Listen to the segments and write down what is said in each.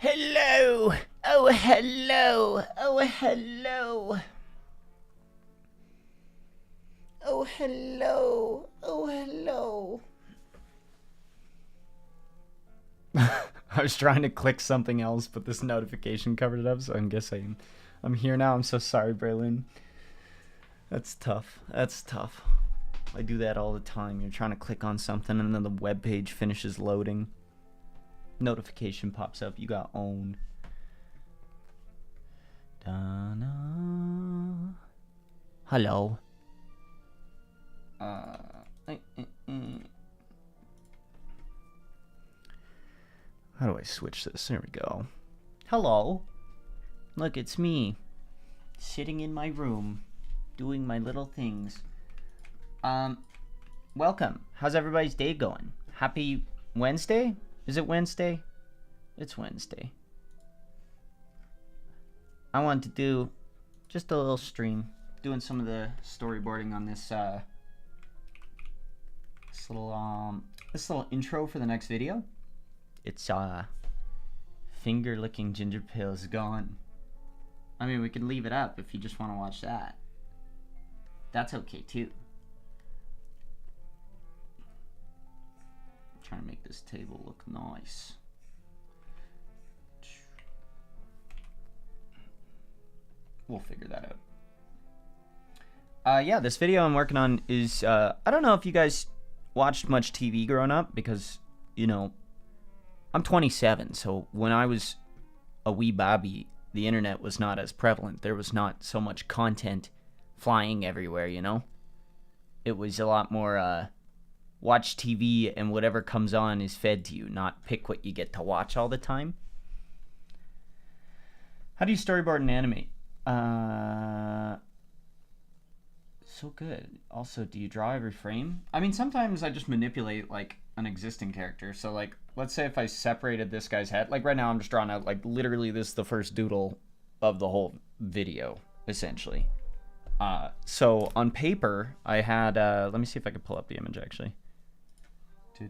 Hello! Oh, hello! Oh, hello! Oh, hello! Oh, hello! I was trying to click something else, but this notification covered it up, so I'm guessing I'm here now. I'm so sorry, Braylon. That's tough. That's tough. I do that all the time. You're trying to click on something, and then the web page finishes loading. Notification pops up. You got owned. Donna. Hello. How do I switch this? There we go. Hello. Look, it's me. Sitting in my room. Doing my little things. Welcome. How's everybody's day going? Happy Wednesday? Is it Wednesday? It's Wednesday. I wanted to do just a little stream. Doing some of the storyboarding on this this little intro for the next video. It's finger licking GingerPale is gone. I mean, we can leave it up if you just want to watch that. That's okay too. I'm trying to make this table look nice. We'll figure that out. Yeah, this video I'm working on is, I don't know if you guys watched much TV growing up, because, you know, I'm 27, so when I was a wee babby, the internet was not as prevalent. There was not so much content flying everywhere, you know? It was a lot more, watch TV and whatever comes on is fed to you, not pick what you get to watch all the time. How do you storyboard and animate? So good. Also, do you draw every frame? I mean, sometimes I just manipulate, like, an existing character. So, like, let's say if I separated this guy's head. Like, right now I'm just drawing out, like, literally this is the first doodle of the whole video, essentially. So, on paper, I had, let me see if I can pull up the image, actually. Does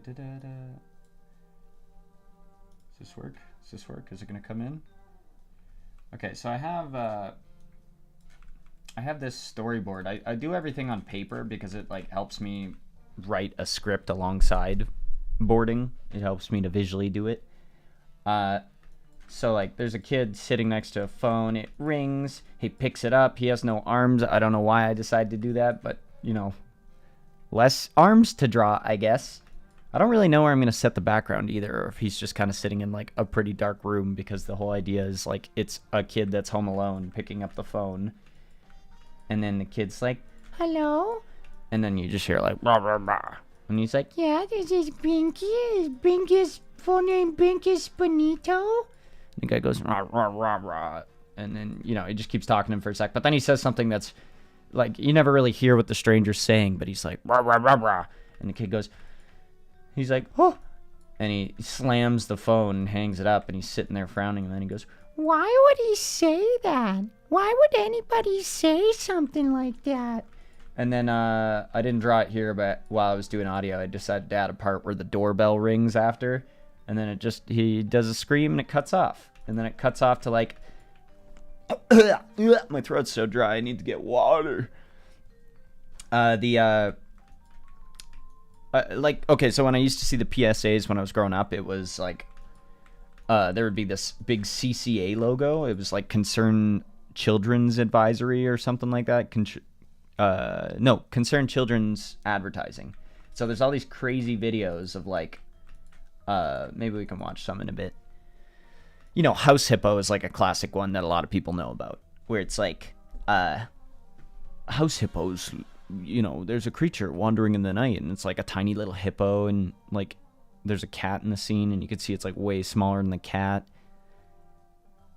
this work? Does this work? Is it going to come in? Okay, so I have this storyboard. I do everything on paper because it like helps me write a script alongside boarding. It helps me to visually do it. So like there's a kid sitting next to a phone. It rings. He picks it up. He has no arms. I don't know why I decided to do that, but you know, less arms to draw, I guess. I don't really know where I'm going to set the background either, or if he's just kind of sitting in like a pretty dark room, because the whole idea is like it's a kid that's home alone picking up the phone. And then the kid's like, hello? And then you just hear like, rah, rah, rah. And he's like, yeah, this is Binky. Is Binky's full name Binky's Bonito? And the guy goes, rah, rah, rah, rah. And then, you know, he just keeps talking to him for a sec. But then he says something that's like, you never really hear what the stranger's saying, but he's like, rah, rah, rah, rah. And the kid goes, he's like, oh. And he slams the phone and hangs it up, and he's sitting there frowning, and then he goes, why would he say that? Why would anybody say something like that? And then I didn't draw it here, but while I was doing audio, I decided to add a part where the doorbell rings after, and then he does a scream and it cuts off. And then it cuts off to like, my throat's so dry, I need to get water. Like, okay, so when I used to see the PSAs when I was growing up, it was like, there would be this big CCA logo. It was like Concerned Children's Advisory or something like that. No, Concerned Children's Advertising. So there's all these crazy videos of like, maybe we can watch some in a bit. You know, House Hippo is like a classic one that a lot of people know about, where it's like, house hippos, you know, there's a creature wandering in the night, and it's like a tiny little hippo, and like there's a cat in the scene, and you can see it's like way smaller than the cat.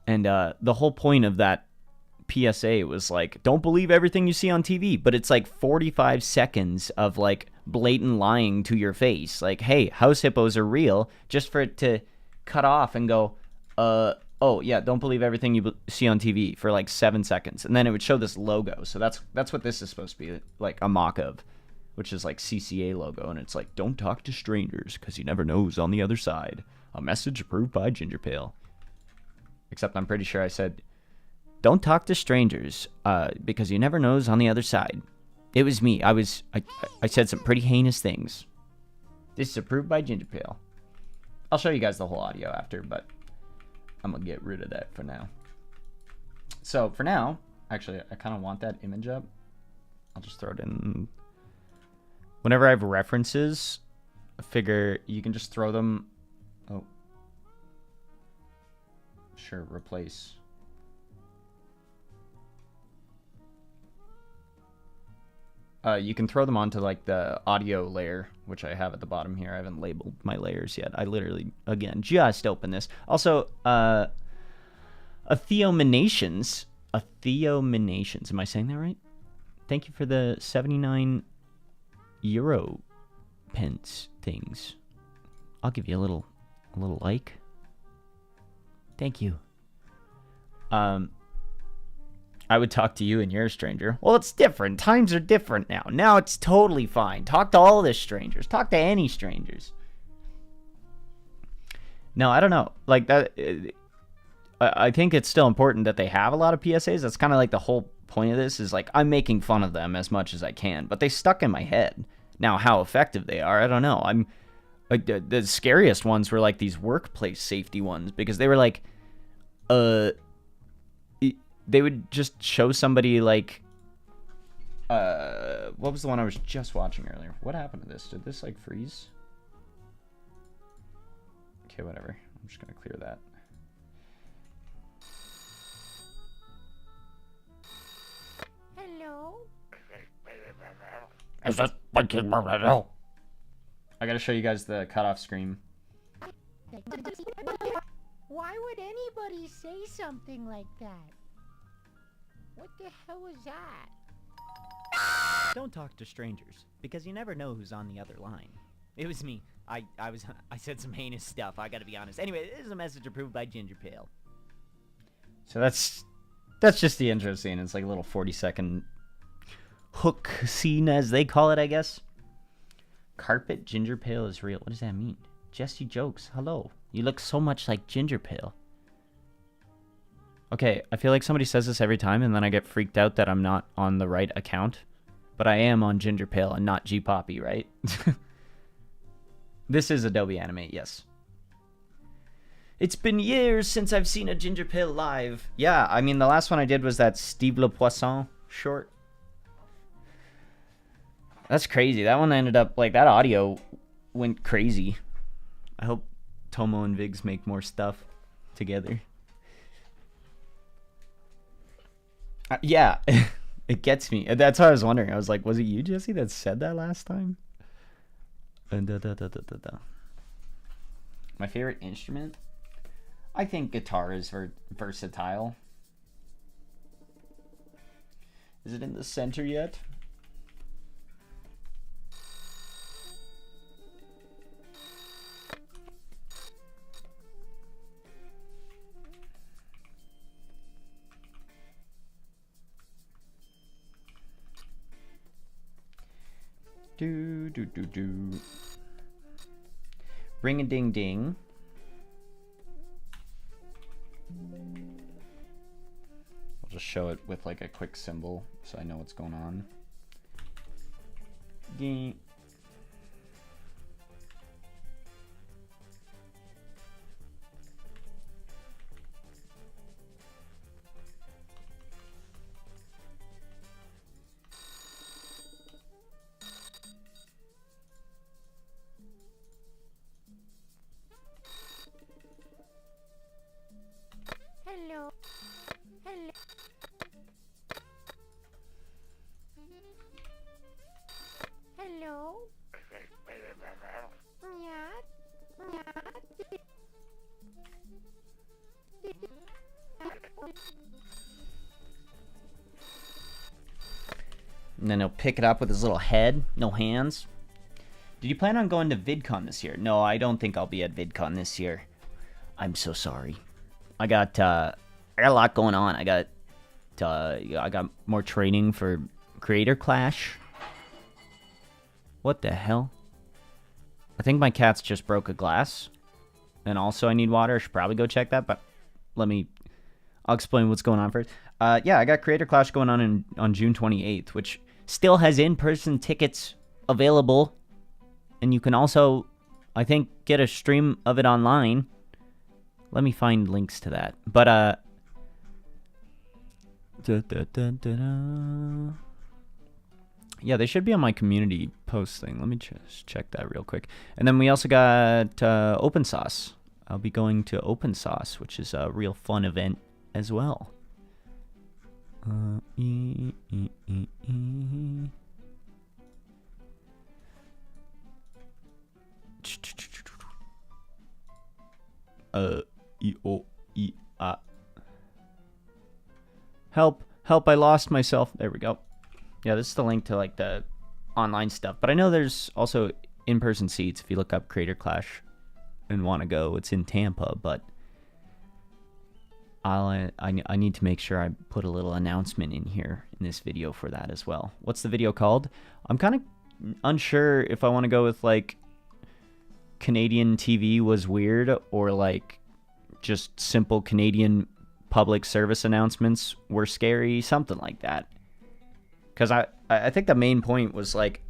And the whole point of that PSA was like, don't believe everything you see on TV, but it's like 45 seconds of like blatant lying to your face. Like, hey, house hippos are real, just for it to cut off and go, oh yeah, don't believe everything you see on TV for like 7 seconds. And then it would show this logo. So that's what this is supposed to be like a mock of, which is like CCA logo. And it's like, don't talk to strangers because you never know who's on the other side. A message approved by GingerPale. Except I'm pretty sure I said, don't talk to strangers, because you never know who's on the other side. It was me. I said some pretty heinous things. This is approved by GingerPale. I'll show you guys the whole audio after, but I'm going to get rid of that for now. So for now, actually, I kind of want that image up. I'll just throw it in. Whenever I have references, I figure you can just throw them. Oh. Sure, replace. You can throw them onto like the audio layer, which I have at the bottom here. I haven't labeled my layers yet. I literally, again, just opened this. Also, Atheominations. Atheominations. Am I saying that right? Thank you for the 79 euro pence things. I'll give you a little like. Thank you. I would talk to you and you're a stranger. Well, it's different. Times are different now. Now it's totally fine. Talk to all the strangers. Talk to any strangers. No, I don't know. Like that. I think it's still important that they have a lot of PSAs. That's kind of like the whole point of this is like I'm making fun of them as much as I can, but they stuck in my head. Now, how effective they are, I don't know. I'm like the scariest ones were like these workplace safety ones because they were like, they would just show somebody like, what was the one I was just watching earlier? What happened to this? Did this like freeze? Okay, whatever. I'm just gonna clear that. Hello? Is this Wicked Marino? I gotta show you guys the cutoff screen. Why would anybody say something like that? What the hell was that? Don't talk to strangers, because you never know who's on the other line. It was me. I said some heinous stuff, I gotta be honest. Anyway, this is a message approved by GingerPale. So that's just the intro scene. It's like a little 40-second hook scene, as they call it, I guess. Carpet GingerPale is real. What does that mean? Jesse jokes. Hello. You look so much like GingerPale. Okay, I feel like somebody says this every time, and then I get freaked out that I'm not on the right account. But I am on GingerPale and not GPoppy, right? This is Adobe Animate, yes. It's been years since I've seen a GingerPale live. Yeah, I mean, the last one I did was that Steve Le Poisson short. That's crazy. That one ended up, like, that audio went crazy. I hope Tomo and Viggs make more stuff together. Yeah, it gets me. That's what I was wondering. I was like, was it you, Jesse, that said that last time? My favorite instrument? I think guitar is versatile. Is it in the center yet? Do do do do. Ring a ding ding. I'll just show it with like a quick symbol so I know what's going on. Ding. Hello? Hello? Hello? Yeah? And then he'll pick it up with his little head, no hands. Did you plan on going to VidCon this year? No, I don't think I'll be at VidCon this year. I'm so sorry. I got a lot going on. I got more training for Creator Clash. What the hell? I think my cats just broke a glass. And also I need water. I should probably go check that, but I'll explain what's going on first. Yeah, I got Creator Clash going on June 28th, which still has in-person tickets available. And you can also, I think, get a stream of it online. Let me find links to that. But, yeah, they should be on my community post thing. Let me just check that real quick. And then we also got Open Sauce. I'll be going to Open Sauce, which is a real fun event as well. Help, I lost myself. There we go. Yeah, this is the link to like the online stuff. But I know there's also in-person seats if you look up Creator Clash and want to go. It's in Tampa, but I need to make sure I put a little announcement in here in this video for that as well. What's the video called? I'm kind of unsure if I want to go with like Canadian TV was weird or like just simple Canadian public service announcements were scary, something like that. Because I think the main point was like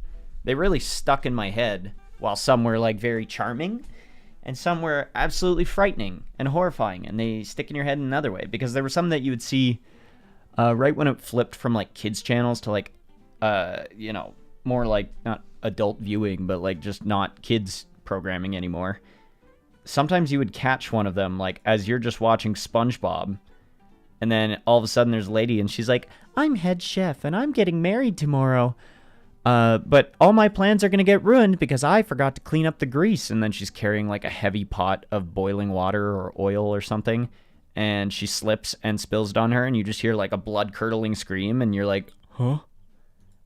they really stuck in my head, while some were like very charming and some were absolutely frightening and horrifying, and they stick in your head in another way. Because there were some that you would see right when it flipped from like kids channels to like you know, more like not adult viewing but like just not kids programming anymore. Sometimes you would catch one of them like as you're just watching SpongeBob, and then all of a sudden there's a lady and she's like, I'm head chef and I'm getting married tomorrow. But all my plans are going to get ruined because I forgot to clean up the grease. And then she's carrying like a heavy pot of boiling water or oil or something. And she slips and spills it on her. And you just hear like a blood curdling scream. And you're like, huh?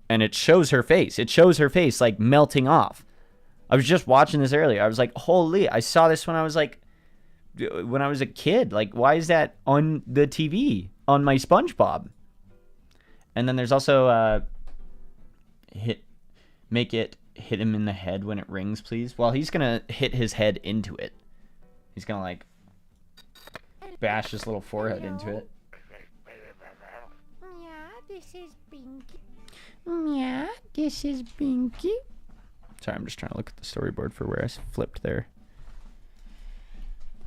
And it shows her face. It shows her face like melting off. I was just watching this earlier. I was like, holy, I saw this when I was a kid. Like, why is that on the TV on my SpongeBob? And then there's also make it hit him in the head when it rings, please. Well, he's gonna hit his head into it. He's gonna like bash his little forehead into it. Yeah, this is Binky. Yeah, this is Binky. Sorry, I'm just trying to look at the storyboard for where I flipped there.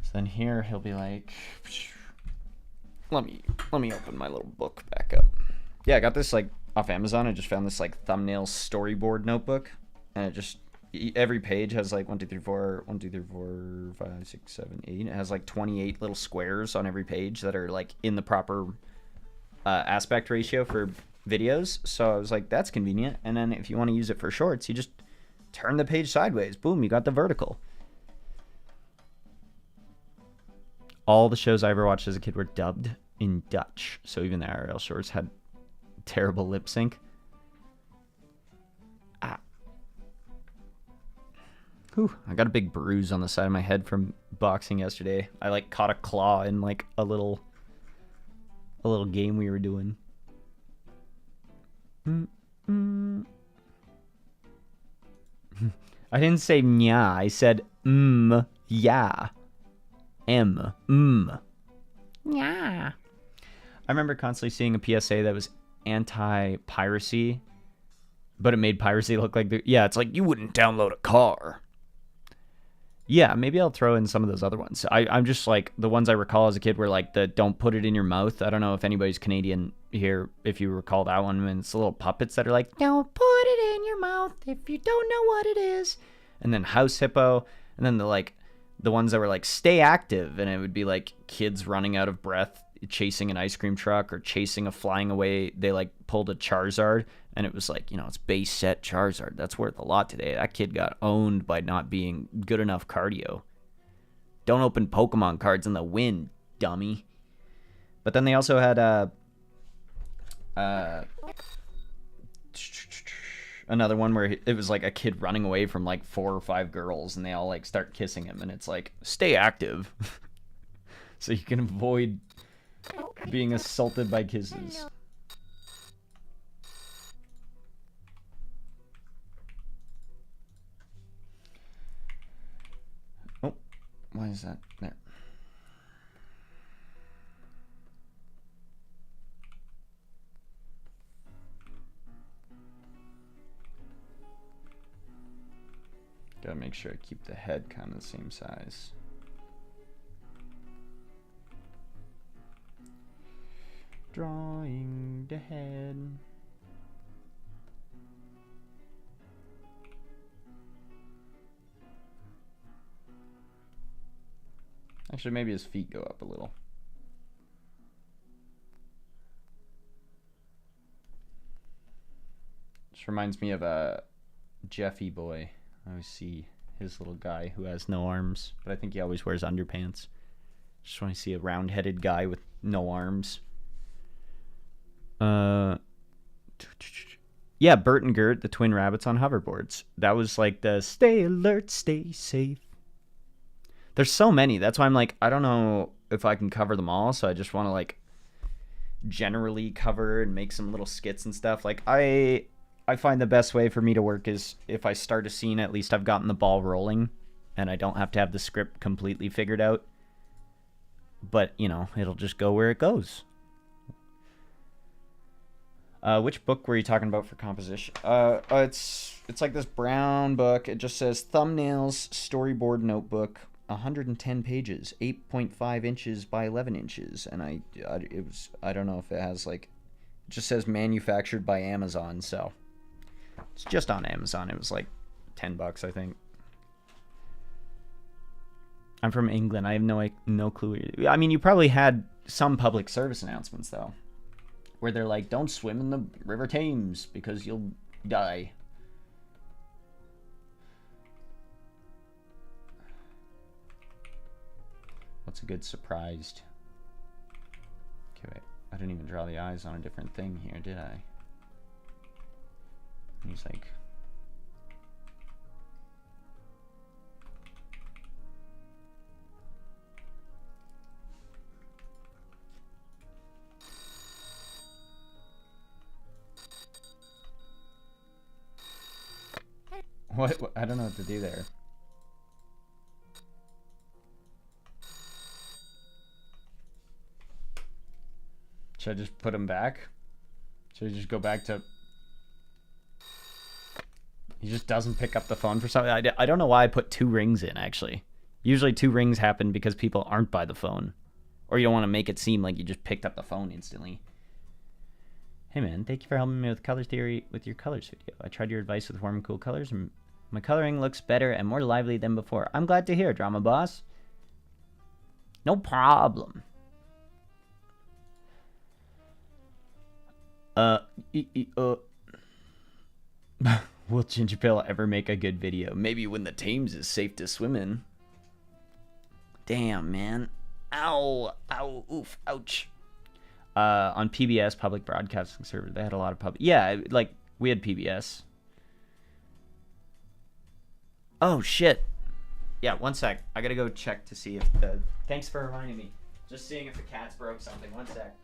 So then here he'll be like, let me open my little book back up. Yeah, I got this like off Amazon. I just found this like thumbnail storyboard notebook, and it just every page has like 1, 2, 3, 4, 1, 2, 3, 4, 5, 6, 7, 8. It has like 28 little squares on every page that are like in the proper aspect ratio for videos. So I was like, that's convenient. And then if you want to use it for shorts, you just turn the page sideways. Boom, you got the vertical. All the shows I ever watched as a kid were dubbed in Dutch, so even the IRL shorts had terrible lip sync. Whew, I got a big bruise on the side of my head from boxing yesterday. I like caught a claw in like a little game we were doing. I didn't say nya, I said yeah. Yeah. I remember constantly seeing a PSA that was anti-piracy, but it made piracy look like it's like you wouldn't download a car. Yeah, maybe I'll throw in some of those other ones. I'm just like, the ones I recall as a kid were like the don't put it in your mouth. I don't know if anybody's Canadian here, if you recall that one. And it's the little puppets that are like, don't put it in your mouth if you don't know what it is. And then House Hippo. And then the ones that were like, stay active. And it would be like kids running out of breath, chasing an ice cream truck or chasing a flying away. They like pulled a Charizard. And it was like, it's base set Charizard. That's worth a lot today. That kid got owned by not being good enough cardio. Don't open Pokemon cards in the wind, dummy. But then they also had another one where it was like a kid running away from like 4 or 5 girls, and they all like start kissing him, and it's like, stay active. So you can avoid being assaulted by kisses. Why is that there? Gotta make sure I keep the head kind of the same size. Drawing the head. Actually, maybe his feet go up a little. This reminds me of a Jeffy boy. I always see his little guy who has no arms, but I think he always wears underpants. Just want to see a round-headed guy with no arms. Yeah, Bert and Gert, the twin rabbits on hoverboards. That was like the stay alert, stay safe. There's so many. That's why I'm like, I don't know if I can cover them all, so I just want to like generally cover and make some little skits and stuff. Like I find the best way for me to work is if I start a scene, at least I've gotten the ball rolling and I don't have to have the script completely figured out. But, you know, it'll just go where it goes. Which book were you talking about for composition? It's like this brown book. It just says Thumbnails Storyboard Notebook, 110 pages, 8.5 inches by 11 inches. And I don't know if it has like, it just says manufactured by Amazon. So it's just on Amazon. It was like $10, I think. I'm from England. I have no clue. I mean, you probably had some public service announcements though, where they're like, don't swim in the River Thames because you'll die. What's a good surprised? Okay, wait. I didn't even draw the eyes on a different thing here, did I? He's like... What? I don't know what to do there. Should I just put him back? Should I just go back to... He just doesn't pick up the phone for something. I don't know why I put 2 rings in, actually. Usually 2 rings happen because people aren't by the phone. Or you don't want to make it seem like you just picked up the phone instantly. Hey man, thank you for helping me with color theory with your colors video. I tried your advice with warm and cool colors, and my coloring looks better and more lively than before. I'm glad to hear, Drama Boss. No problem. Will GingerPale ever make a good video? Maybe when the Thames is safe to swim in. Damn, man. Ow. Ow. Oof. Ouch. On PBS, Public Broadcasting Service, they had a lot of public... Yeah, like, we had PBS. Oh, shit. Yeah, one sec. I gotta go check to see if the... Thanks for reminding me. Just seeing if the cats broke something. One sec.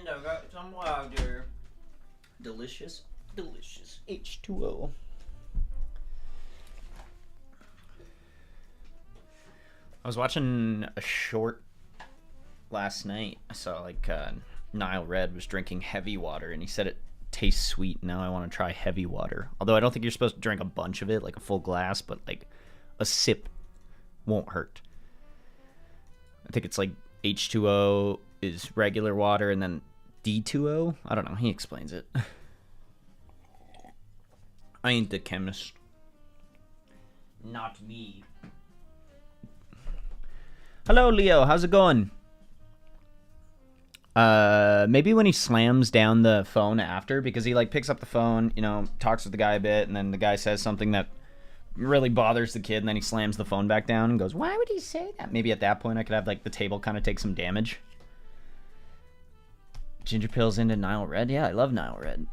And I got some water. Delicious, delicious H2O. I was watching a short last night. I saw like Nile Red was drinking heavy water, and he said it tastes sweet. Now I want to try heavy water. Although I don't think you're supposed to drink a bunch of it, like a full glass, but like a sip won't hurt. I think it's like H2O is regular water, and then D2O? I don't know. He explains it. I ain't the chemist. Not me. Hello, Leo. How's it going? Maybe when he slams down the phone after, because he like picks up the phone, you know, talks with the guy a bit, and then the guy says something that really bothers the kid, and then he slams the phone back down and goes, why would he say that? Maybe at that point I could have like the table kind of take some damage. GingerPale's into Nile Red? Yeah, I love Nile Red.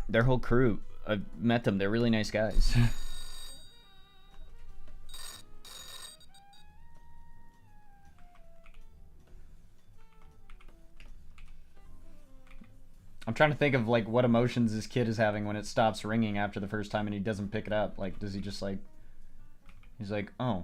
Their whole crew, I've met them. They're really nice guys. I'm trying to think of like what emotions this kid is having when it stops ringing after the first time and he doesn't pick it up. Like, does he just like... He's like, oh.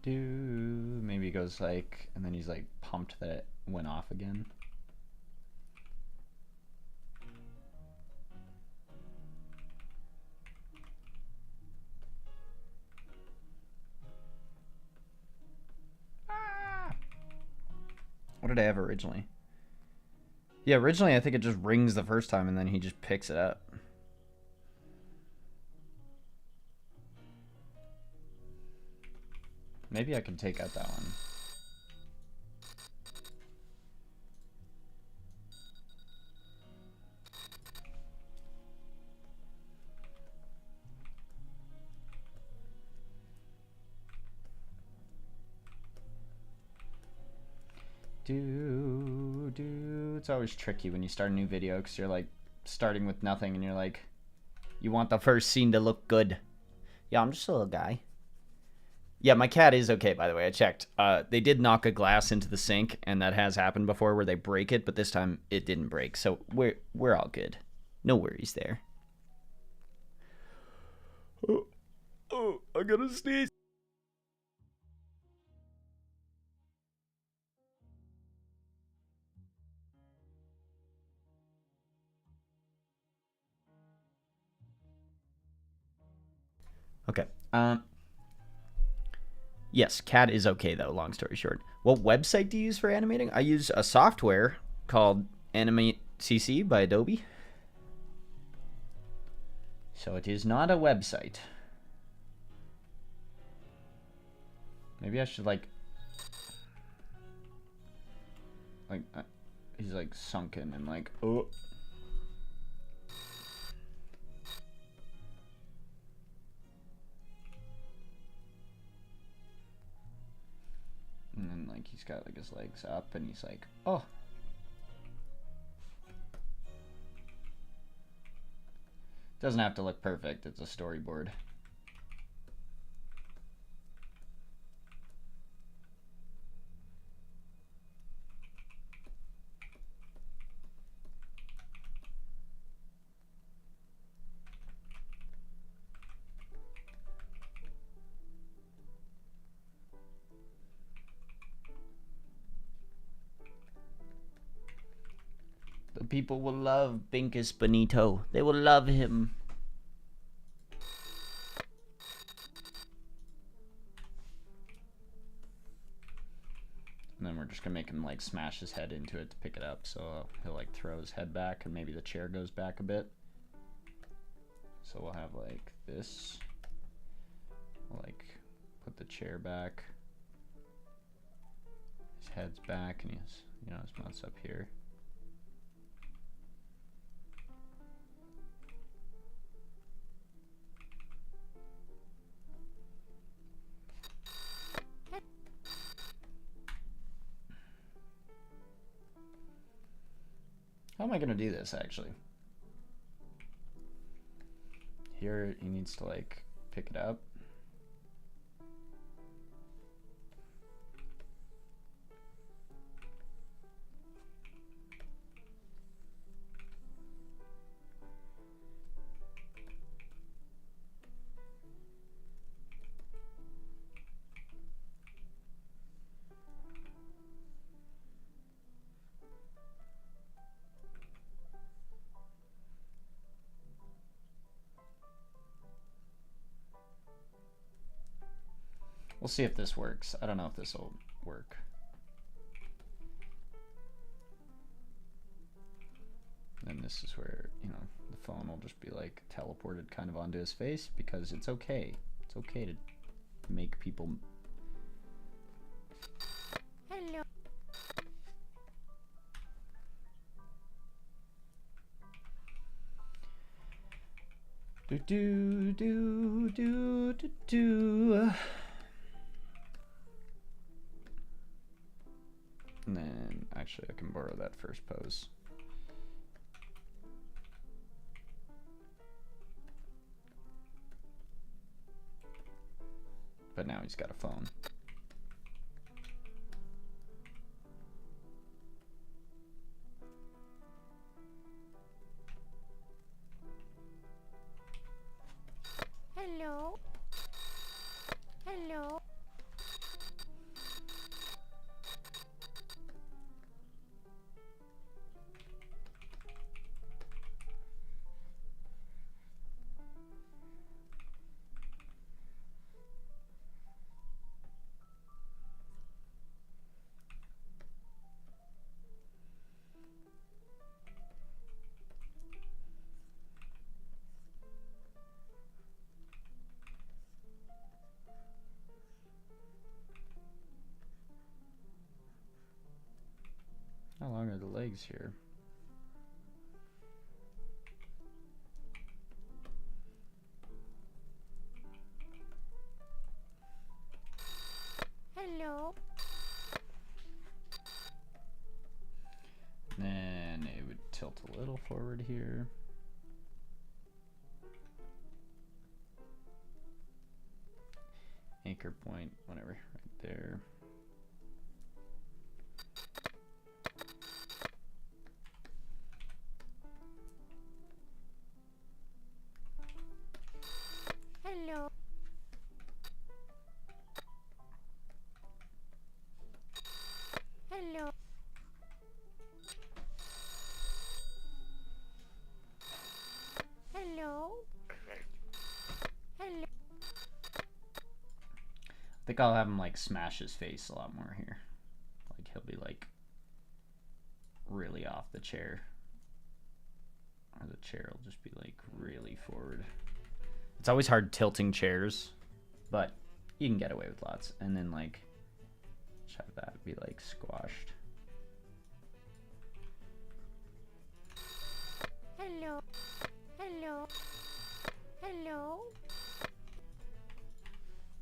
Maybe he goes like, and then he's like pumped that it went off again. What did I have originally? Yeah, originally I think it just rings the first time and then he just picks it up. Maybe I can take out that one. It's always tricky when you start a new video because you're like starting with nothing and you're like, you want the first scene to look good. Yeah, I'm just a little guy. Yeah, my cat is okay, by the way. I checked. They did knock a glass into the sink, and that has happened before where they break it, but this time it didn't break. So we're all good. No worries there. Oh, I gotta sneeze. Okay. Yes, cat is okay though, long story short. What website do you use for animating? I use a software called Animate CC by Adobe. So it is not a website. Maybe I should like he's like sunken and like, oh. And then like he's got like his legs up and he's like, oh. Doesn't have to look perfect, it's a storyboard. The people will love Binkus Benito. They will love him. And then we're just gonna make him like smash his head into it to pick it up. So he'll like throw his head back and maybe the chair goes back a bit. So we'll have like this. We'll like put the chair back. His head's back and he's, you know, his mouth's up here. How am I gonna do this actually? Here he needs to like pick it up. We'll see if this works. I don't know if this will work. And this is where, you know, the phone will just be like teleported kind of onto his face, because it's okay. It's okay to make people. Hello. Do do do do do do. And then actually I can borrow that first pose. But now he's got a phone. Hello. Hello. How long are the legs here? Hello. Then it would tilt a little forward here. Anchor point, whatever, right there. Hello. Hello. Hello. Hello. I think I'll have him like smash his face a lot more here. Like he'll be like really off the chair. Or the chair will just be like really forward. It's always hard tilting chairs, but you can get away with lots. And then like, just have that be like squashed. Hello. Hello. Hello.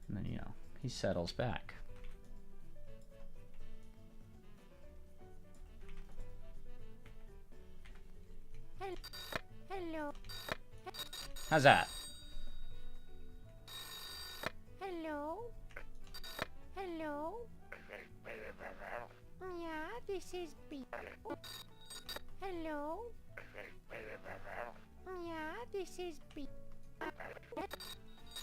And then, you know, he settles back. Hello. How's that? Hello. Hello. Yeah, this is B. Hello. Yeah, this is B.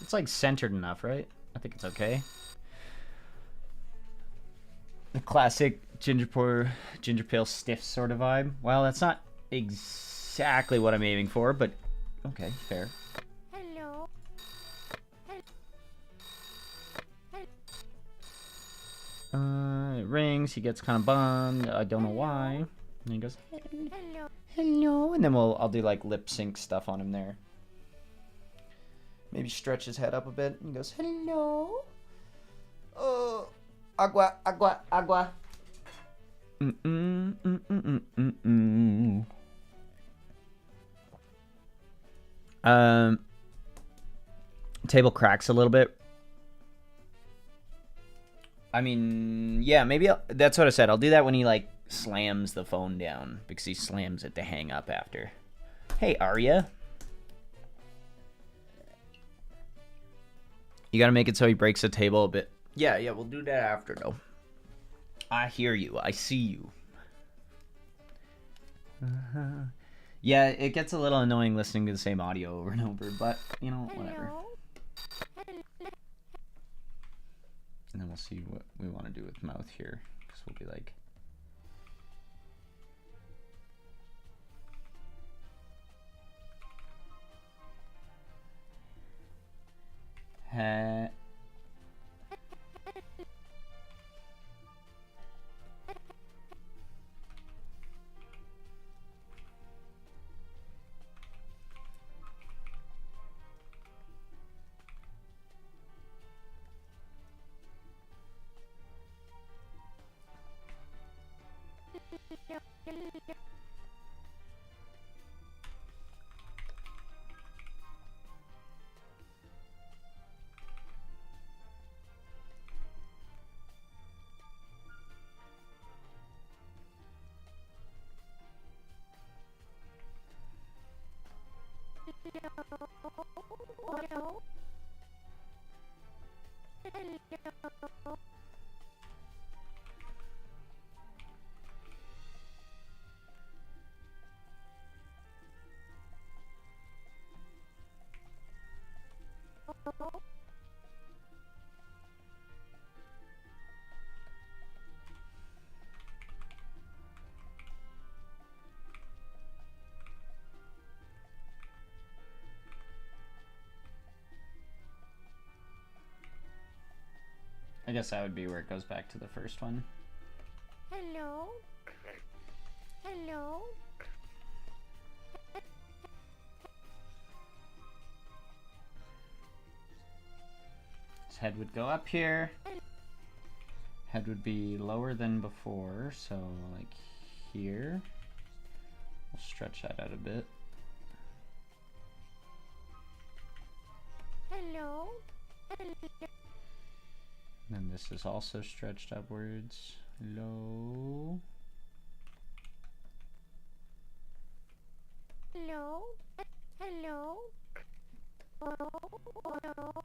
It's like centered enough, right? I think it's okay. The classic GingerPale stiff sort of vibe. Well, that's not exactly what I'm aiming for, but okay, fair. Hello. It rings. He gets kind of bummed. I don't know why. And he goes, Hello. hello. And then I'll do like lip sync stuff on him there. Maybe stretch his head up a bit. And he goes, hello. Oh, agua, agua, agua. Table cracks a little bit. I mean, yeah, maybe that's what I said. I'll do that when he like slams the phone down, because he slams it to hang up after. Hey, Arya. You gotta make it so he breaks the table a bit. Yeah, we'll do that after, though. I hear you. I see you. Yeah, it gets a little annoying listening to the same audio over and over, but, you know, whatever. And then we'll see what we want to do with mouth here, because we'll be like... I guess that would be where it goes back to the first one. Hello? Hello? His head would go up here. Head would be lower than before, so like here. We'll stretch that out a bit. Hello? And then this is also stretched upwards. Hello. Hello? Hello? Hello?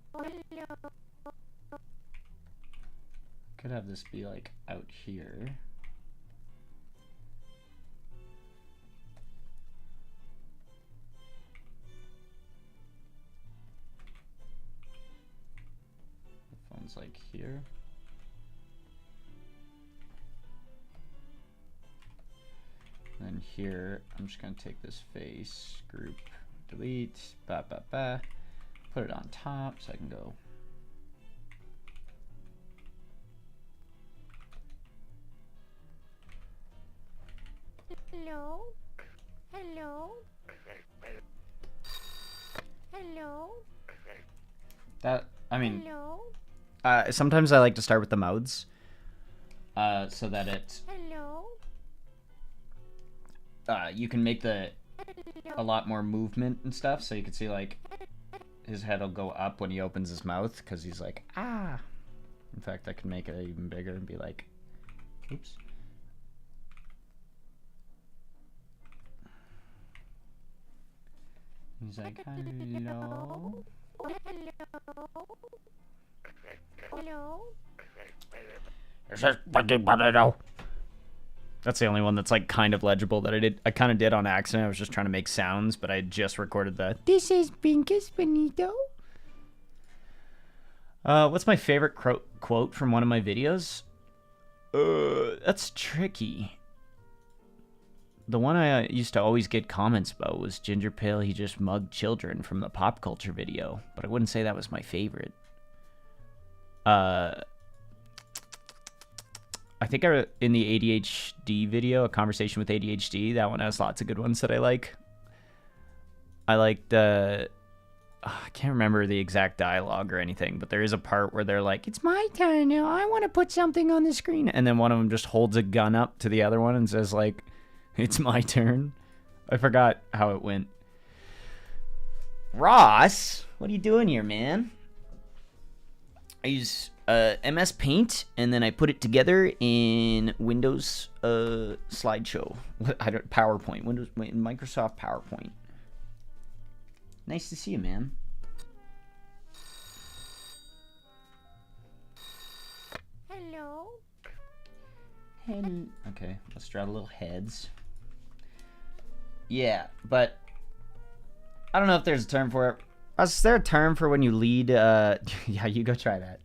Could have this be like out here. The phone's like here. And then here, I'm just gonna take this face, group, delete, put it on top so I can go. Hello? Hello? Hello? That, I mean, Hello? sometimes I like to start with the mouths, so that it, Hello? you can make a lot more movement and stuff, so you can see like his head will go up when he opens his mouth because he's like, ah. In fact, I can make it even bigger and be like, oops. He's like, hello. Hello? Is this fucking potato? That's the only one that's like kind of legible that I did. I kind of did on accident. I was just trying to make sounds, but I just recorded the "This is Binkus Benito." What's my favorite quote from one of my videos? That's tricky. The one I used to always get comments about was GingerPale, he just mugged children from the pop culture video, but I wouldn't say that was my favorite. I think in the ADHD video, A Conversation with ADHD, that one has lots of good ones that I like. I liked, I can't remember the exact dialogue or anything, but there is a part where they're like, it's my turn now, I want to put something on the screen. And then one of them just holds a gun up to the other one and says like, it's my turn. I forgot how it went. Ross, what are you doing here, man? I use MS Paint, and then I put it together in Windows slideshow. PowerPoint. Microsoft PowerPoint. Nice to see you, man. Hello? Okay, let's draw little heads. Yeah, but I don't know if there's a term for it. Is there a term for when you lead? Yeah, you go try that.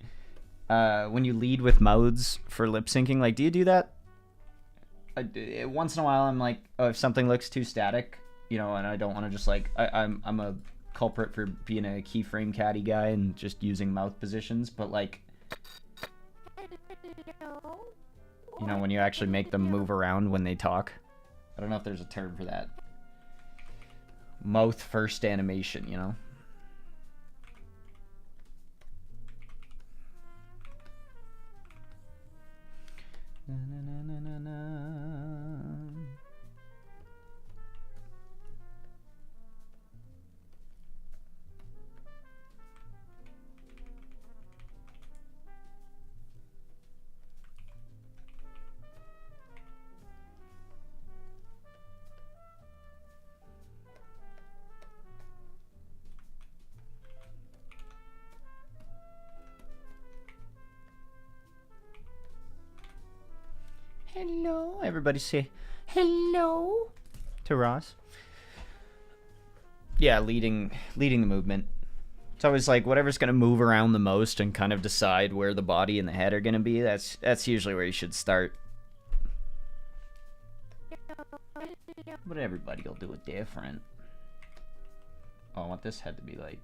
When you lead with mouths for lip syncing, like, do you do that? Once in a while, I'm like, oh, if something looks too static, you know, and I don't want to just like, I'm a culprit for being a keyframe caddy guy and just using mouth positions, but like, Hello? you know, when you actually make them move around when they talk. I don't know if there's a term for that. Mouth first animation, you know? Hello. Everybody say hello to Ross. Yeah, leading the movement. It's always like whatever's gonna move around the most and kind of decide where the body and the head are gonna be. That's usually where you should start. But everybody will do it different. Oh, I want this head to be like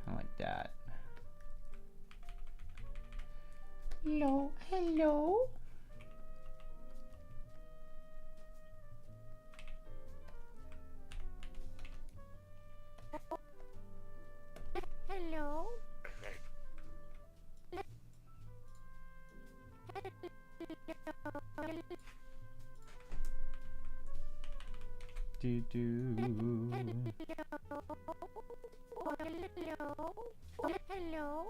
kind of like that. Hello, hello. Hello. Do do. Hello.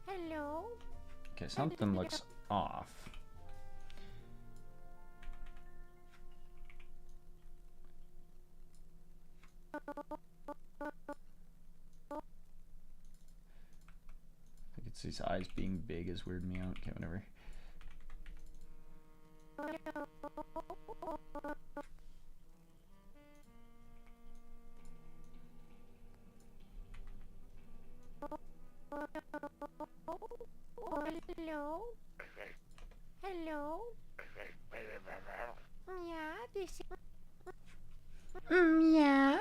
Hello. Okay, something looks off. I think it's these eyes being big is weirding me out. Okay, whatever. Hello. Hello. Yeah, this is. Yeah.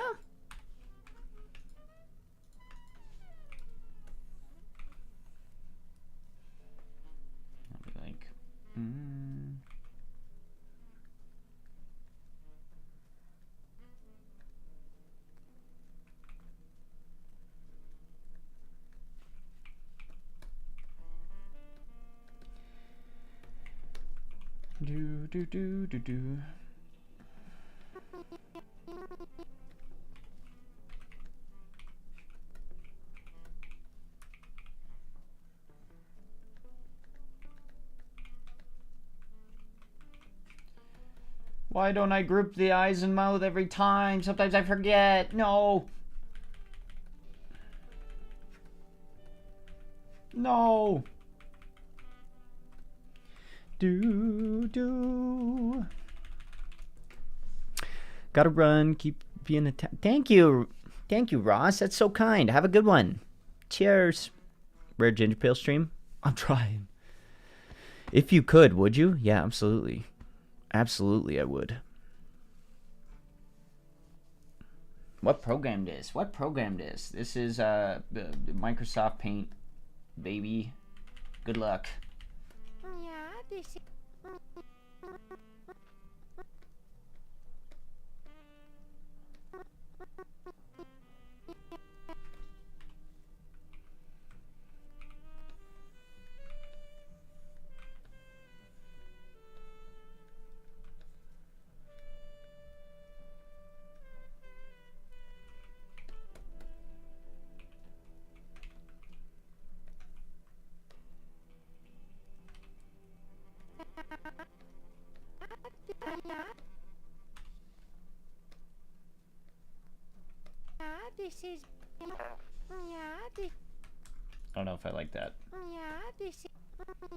I'll be like, do do do do do. Why don't I group the eyes and mouth every time? Sometimes I forget. No. No. Do. Gotta run. Keep being attacked. Thank you, Ross. That's so kind. Have a good one. Cheers. Rare GingerPale stream. I'm trying. If you could, would you? Yeah, absolutely. Absolutely, I would. What program this? What program this? This is Microsoft Paint, baby. Good luck. Yeah, this is. Yeah, this is. Yeah, this. I don't know if I like that. Yeah, this is.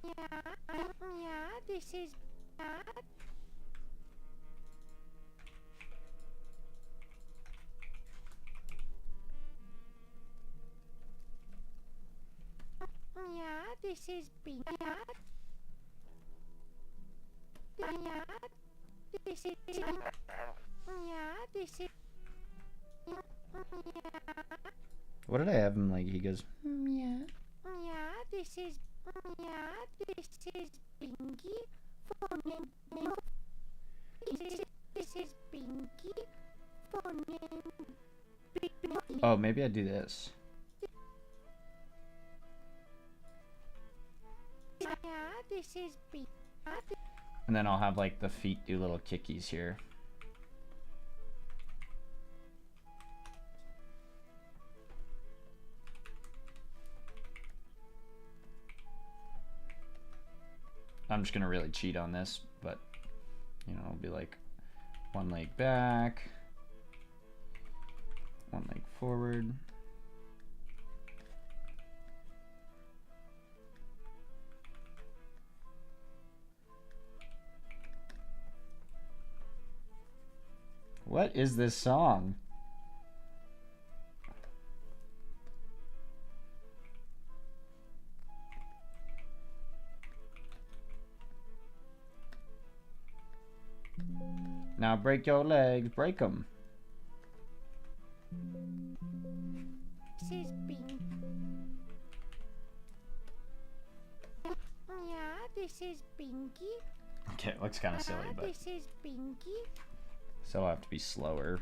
Yeah, this is. Yeah, this is being. Yeah, this is. Yeah, this is. What did I have him like? He goes, yeah. Yeah, this is. Yeah, this is Binky. This is Binky. Oh, maybe I do this. Yeah, this is Binky. And then I'll have like the feet do little kickies here. I'm just gonna really cheat on this, but you know, it'll be like one leg back, one leg forward. What is this song? Now break your legs, break them. This is Binky. Yeah, this is Binky. Okay, it looks kind of silly, but This is Binky. so I'll have to be slower.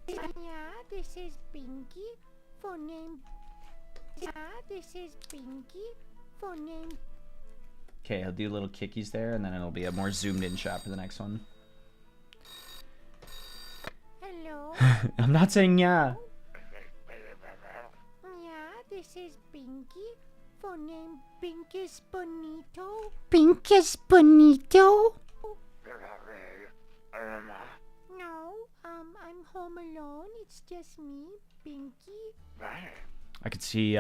Yeah, this is Binky. For name. Yeah, this is Binky. For name. Okay, I'll do little kickies there, and then it'll be a more zoomed in shot for the next one. Hello. I'm not saying yeah. Yeah, this is Binky. For name Binkus Bonito. Binkus Bonito? No, I'm home alone. It's just me, Binky. I could see,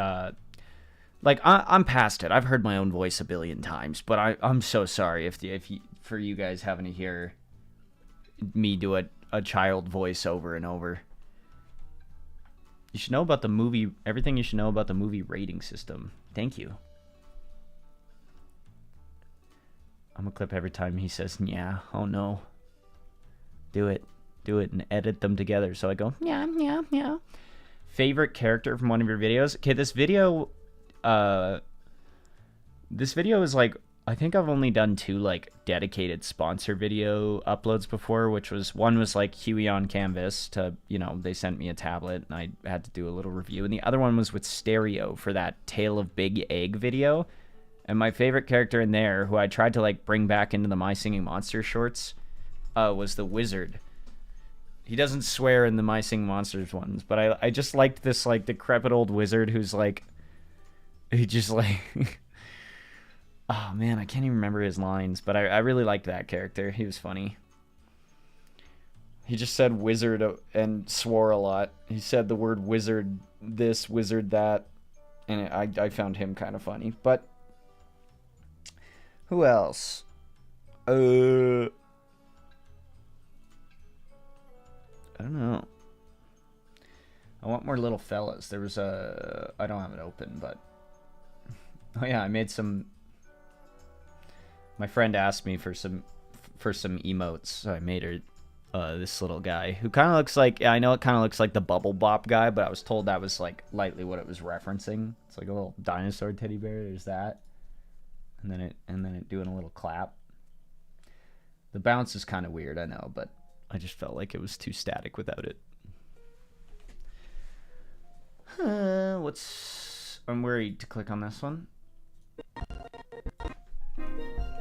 like, I'm past it. I've heard my own voice a billion times, but I'm so sorry for you guys having to hear me do a child voice over and over. You should know about the movie, everything you should know about the movie rating system. Thank you. I'm gonna clip every time he says, yeah, oh no. Do it, and edit them together. So I go, yeah, yeah, yeah. Favorite character from one of your videos? Okay, this video is like, I think I've only done 2 like dedicated sponsor video uploads before, which was, one was like Huey on Canvas to, you know, they sent me a tablet and I had to do a little review, and the other one was with Stereo for that Tale of Big Egg video. And my favorite character in there, who I tried to like bring back into the My Singing Monsters shorts, was the Wizard. He doesn't swear in the My Singing Monsters ones, but I just liked this like decrepit old wizard who's like, he just like oh man, I can't even remember his lines, but I really liked that character. He was funny. He just said wizard and swore a lot. He said the word wizard this, wizard that, and I found him kind of funny. But who else? I don't know. I want more little fellas. There was a... I don't have it open, but... Oh yeah, I made some... My friend asked me for some emotes, so I made her this little guy who kind of looks like... Yeah, I know it kind of looks like the Bubble Bop guy, but I was told that was like lightly what it was referencing. It's like a little dinosaur teddy bear. There's that, and then it doing a little clap. The bounce is kind of weird, I know, but I just felt like it was too static without it. I'm worried to click on this one.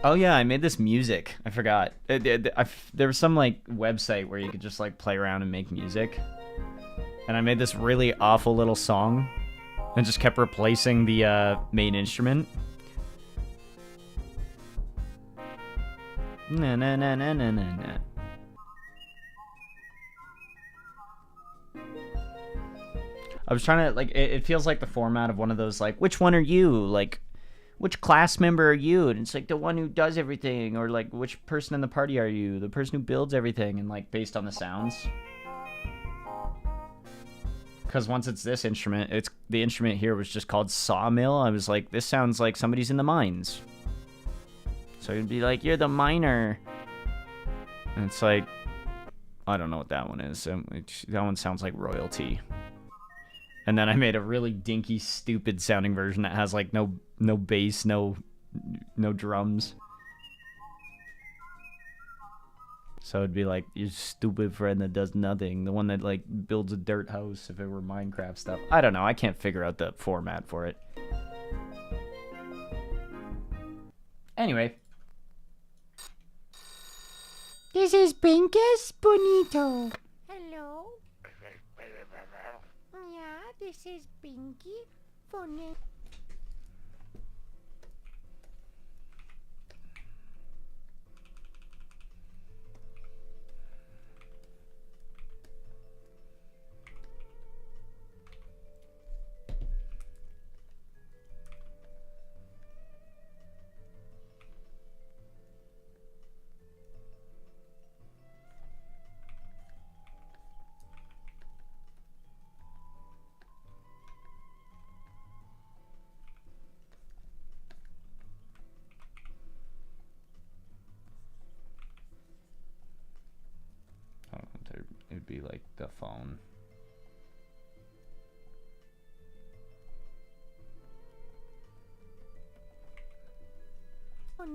Oh yeah, I made this music. I forgot. There was some like website where you could just like play around and make music. And I made this really awful little song and just kept replacing the main instrument. Na na na na na na na. I was trying to, like, it feels like the format of one of those, like, which one are you? Like, which class member are you? And it's like the one who does everything, or like, which person in the party are you? The person who builds everything, and like, based on the sounds. Because once it's this instrument, the instrument here was just called Sawmill. I was like, this sounds like somebody's in the mines. So it'd be like, you're the miner. And it's like, I don't know what that one is. That one sounds like royalty. And then I made a really dinky, stupid sounding version that has like no bass, no drums. So it'd be like, your stupid friend that does nothing. The one that like builds a dirt house if it were Minecraft stuff. I don't know. I can't figure out the format for it. Anyway. This is Binkus Bonito. Hello. Yeah, this is Binky. For name. like the phone.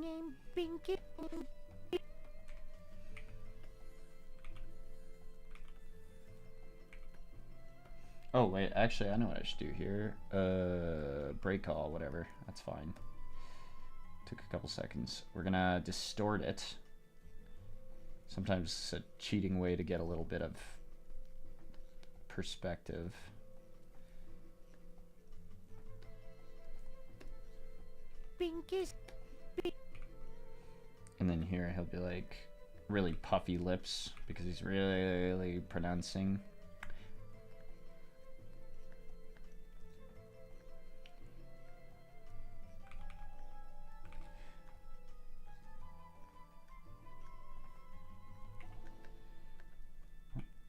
Name Pinky. Oh wait, actually I know what I should do here. Break call, whatever. That's fine. Took a couple seconds. We're gonna distort it. Sometimes it's a cheating way to get a little bit of perspective. Pinky's. And then here he'll be like really puffy lips because he's really pronouncing.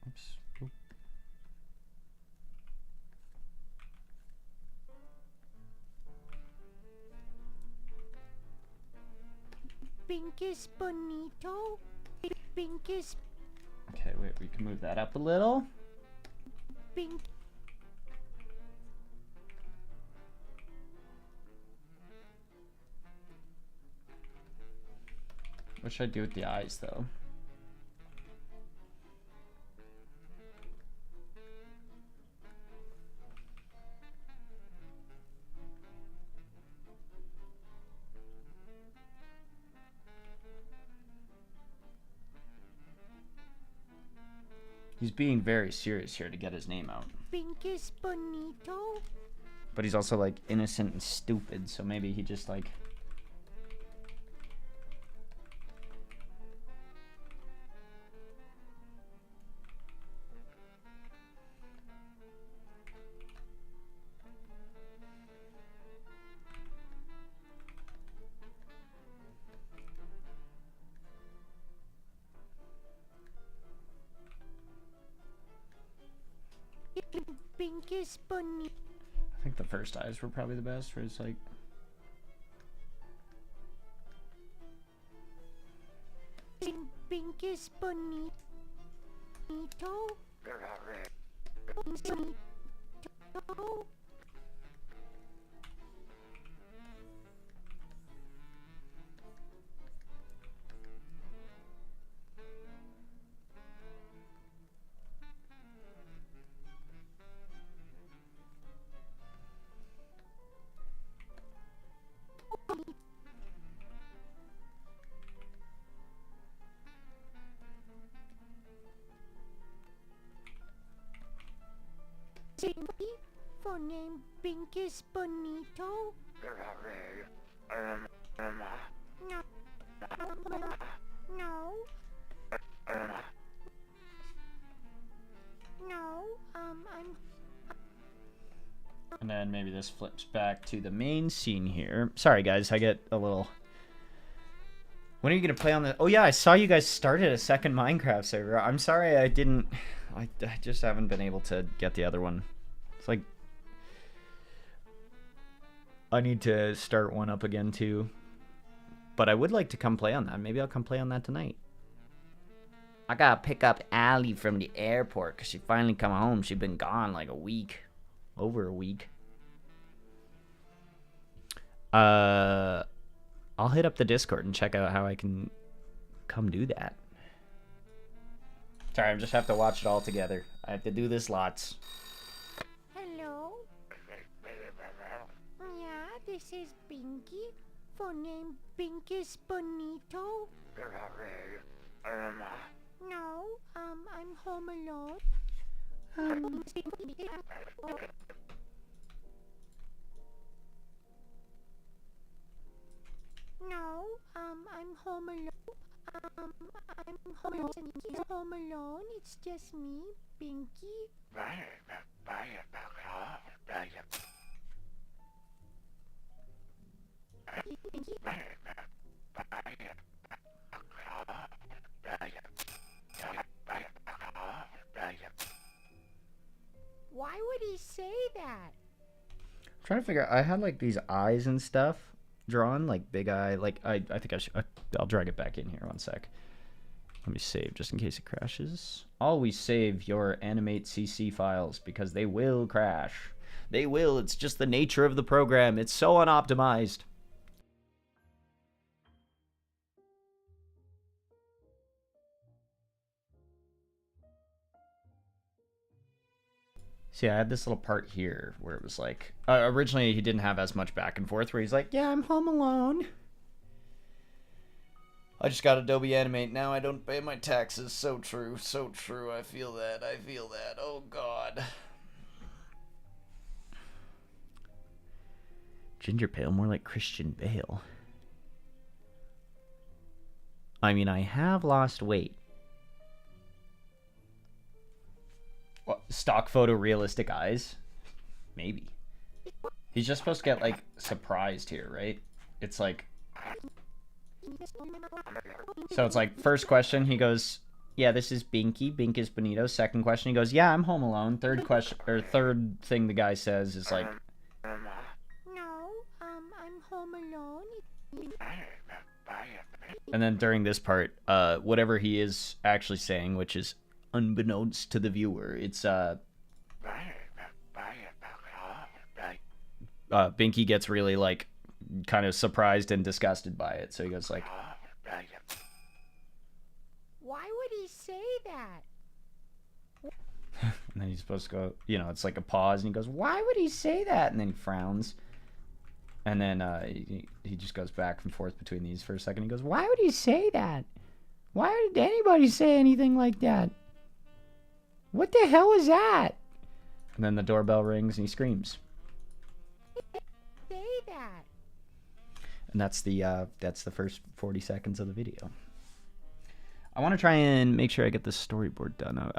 Oops. Oop. Pinky's bonito. Pinky's. Okay, wait, we can move that up a little. Pink. What should I do with the eyes though? He's being very serious here to get his name out. Pinky's bonito. But he's also like innocent and stupid, so maybe he just like... Pinky's bonito. I think the first eyes were probably the best, where it's like... Pinky's bonito. Bonito. For name Pinky's bonito. No. No. No. I'm. And then maybe this flips back to the main scene here. Sorry guys, I get a little... When are you gonna play on the... Oh yeah, I saw you guys started a second Minecraft server. I'm sorry I didn't... I just haven't been able to get the other one. It's like... I need to start one up again too. But I would like to come play on that. Maybe I'll come play on that tonight. I gotta pick up Allie from the airport because she finally come home. She'd been gone like a week. Over a week. I'll hit up the Discord and check out how I can come do that. Sorry, I just have to watch it all together. I have to do this lots. Hello. Yeah, this is Pinky. For name Pinky's bonito. No, I'm home alone. No, I'm home alone. I'm home alone. It's just me, Pinky. Why would he say that? I'm trying to figure out... I had like these eyes and stuff drawn, like big eye. Like I think I should... I'll drag it back in here one sec. Let me save just in case it crashes. Always save your animate CC files because they will crash. They will. It's just the nature of the program. It's so unoptimized. See, I had this little part here where it was like, originally he didn't have as much back and forth where he's like, yeah, I'm home alone. I just got Adobe Animate. Now I don't pay my taxes. So true. So true. I feel that. I feel that. Oh, God. GingerPale, more like Christian Bale. I mean, I have lost weight. What, stock photo realistic eyes? Maybe. He's just supposed to get, like, surprised here, right? It's like... So it's like, first question, he goes, yeah, this is Binky. Bink is Bonito. Second question, he goes, yeah, I'm home alone. Third question, or third thing the guy says is like... No, I'm home alone. And then during this part, whatever he is actually saying, which is unbeknownst to the viewer, it's, Binky gets really, like, kind of surprised and disgusted by it. So he goes like... Why would he say that? And then he's supposed to go, you know, it's like a pause, and he goes, why would he say that? And then he frowns. And then he just goes back and forth between these for a second. He goes, why would he say that? Why would anybody say anything like that? What the hell is that? And then the doorbell rings and he screams. Say that. And that's the first 40 seconds of the video. I want to try and make sure I get this storyboard done.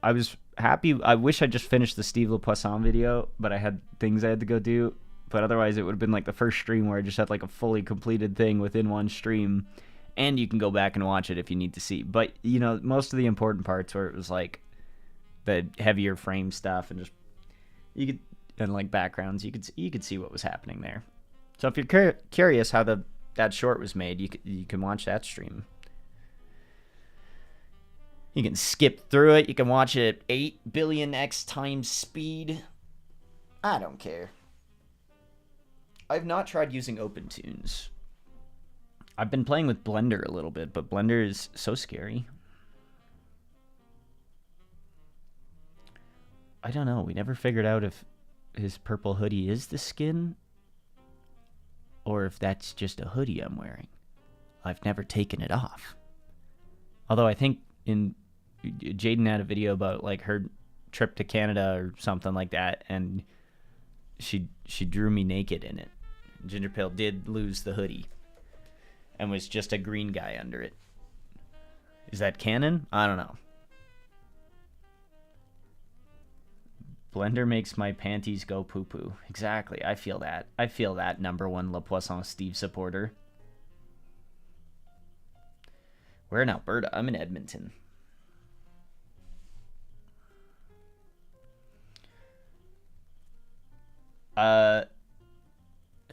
I was happy. I wish I just finished the Steve Lepoisson video, but I had things I had to go do. But otherwise, it would have been like the first stream where I just had like a fully completed thing within one stream. And you can go back and watch it if you need to see. But, you know, most of the important parts where it was like the heavier frame stuff and just, you could, and like backgrounds, you could see what was happening there. So if you're curious how that short was made, you can watch that stream. You can skip through it. You can watch it at 8 billion x times speed. I don't care. I've not tried using OpenTunes. I've been playing with Blender a little bit, but Blender is so scary. I don't know. We never figured out if his purple hoodie is the skin or if that's just a hoodie I'm wearing. I've never taken it off. Although I think Jaden had a video about like her trip to Canada or something like that, and she drew me naked in it. GingerPale did lose the hoodie and was just a green guy under it. Is that canon? I don't know. Blender makes my panties go poo-poo. Exactly. I feel that. I feel that, #1 Le Poisson Steve supporter. We're in Alberta. I'm in Edmonton.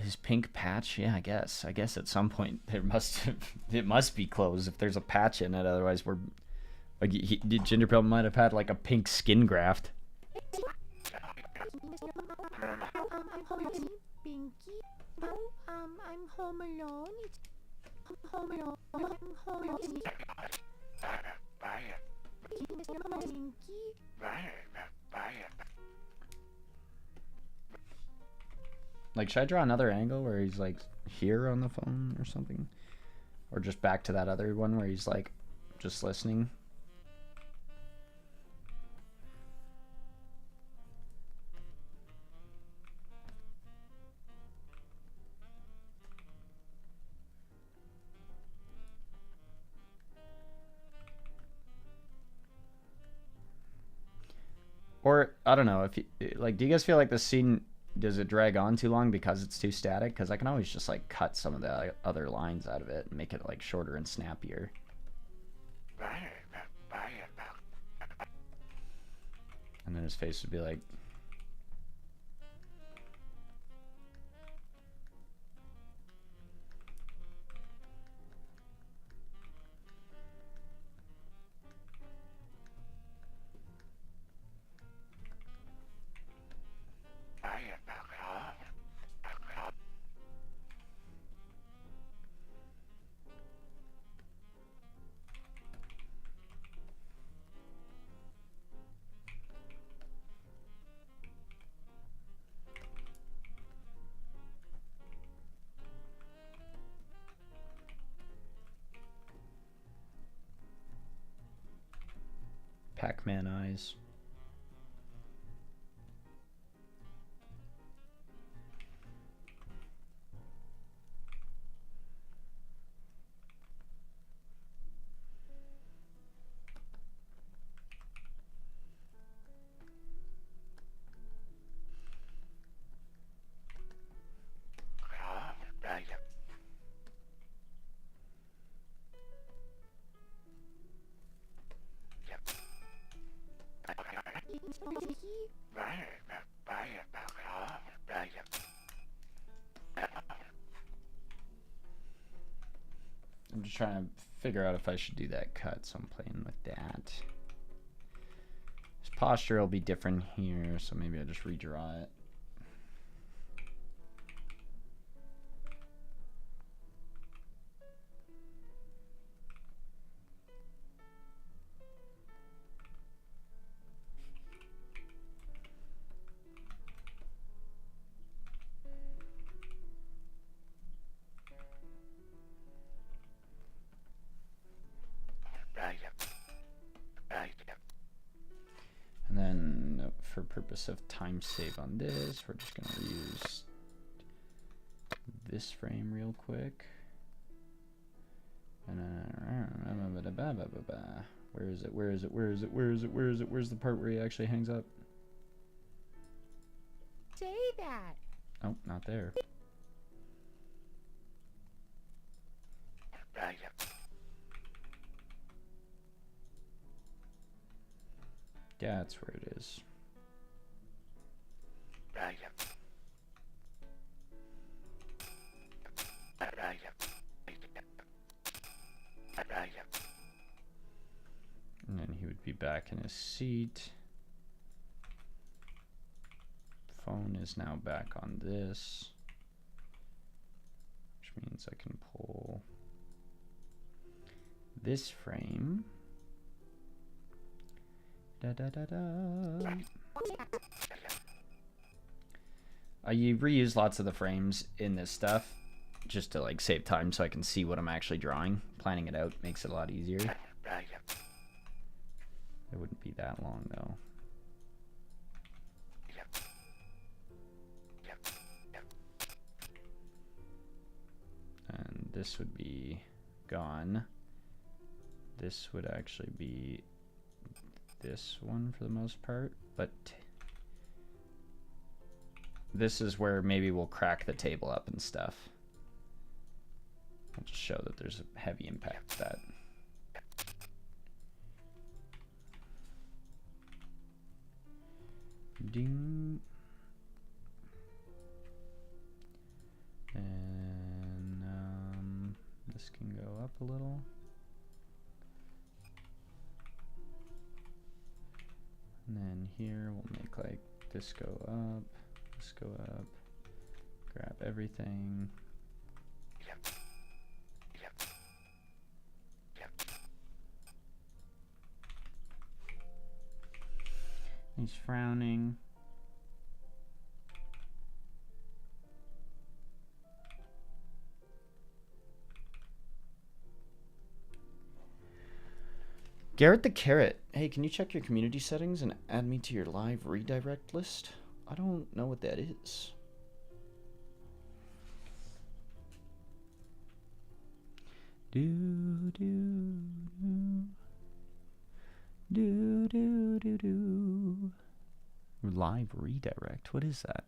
His pink patch? Yeah, I guess. I guess at some point it must be closed if there's a patch in it. Otherwise, we're like GingerPale might have had like a pink skin graft. I'm home alone. Binky. No, I'm home alone. I'm home alone. I'm home alone. Like, should I draw another angle where he's like here on the phone or something? Or just back to that other one where he's like just listening? Or, I don't know, if you, like, do you guys feel like the scene, does it drag on too long because it's too static? Because I can always just, like, cut some of the other lines out of it and make it, like, shorter and snappier. And then his face would be like... Pac-Man eyes. I'm just trying to figure out if I should do that cut, so I'm playing with that. His posture will be different here, so maybe I just redraw it. And then for purpose of time save on this, we're just going to reuse this frame real quick. And where is it? Where is it? Where is it? Where is it? Where is it? Where's the part where he actually hangs up? Say that. Oh, not there. Yeah, that's where it is. And then he would be back in his seat. Phone is now back on this, which means I can pull this frame. Da, da, da, da. I reuse lots of the frames in this stuff just to like save time so I can see what I'm actually drawing. Planning it out makes it a lot easier. It wouldn't be that long though. And this would be gone. This would actually be this one for the most part, but this is where maybe we'll crack the table up and stuff. I'll just show that there's a heavy impact to that. Ding. And this can go up a little. And then here we'll make like this go up, grab everything. He's frowning. Garrett the Carrot. Hey, can you check your community settings and add me to your live redirect list? I don't know what that is. Do do do do do do. Live redirect. What is that?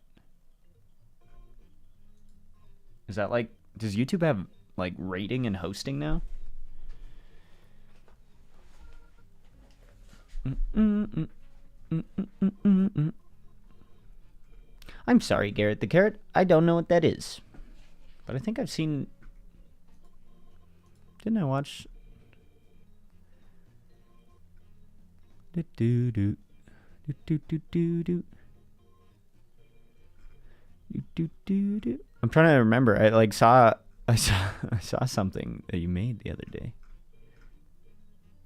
Is that like, does YouTube have like rating and hosting now? I'm sorry, Garrett the Carrot. I don't know what that is. But I think I've seen... Didn't I watch... Do do do do do do do do do do do. I'm trying to remember. I saw something that you made the other day.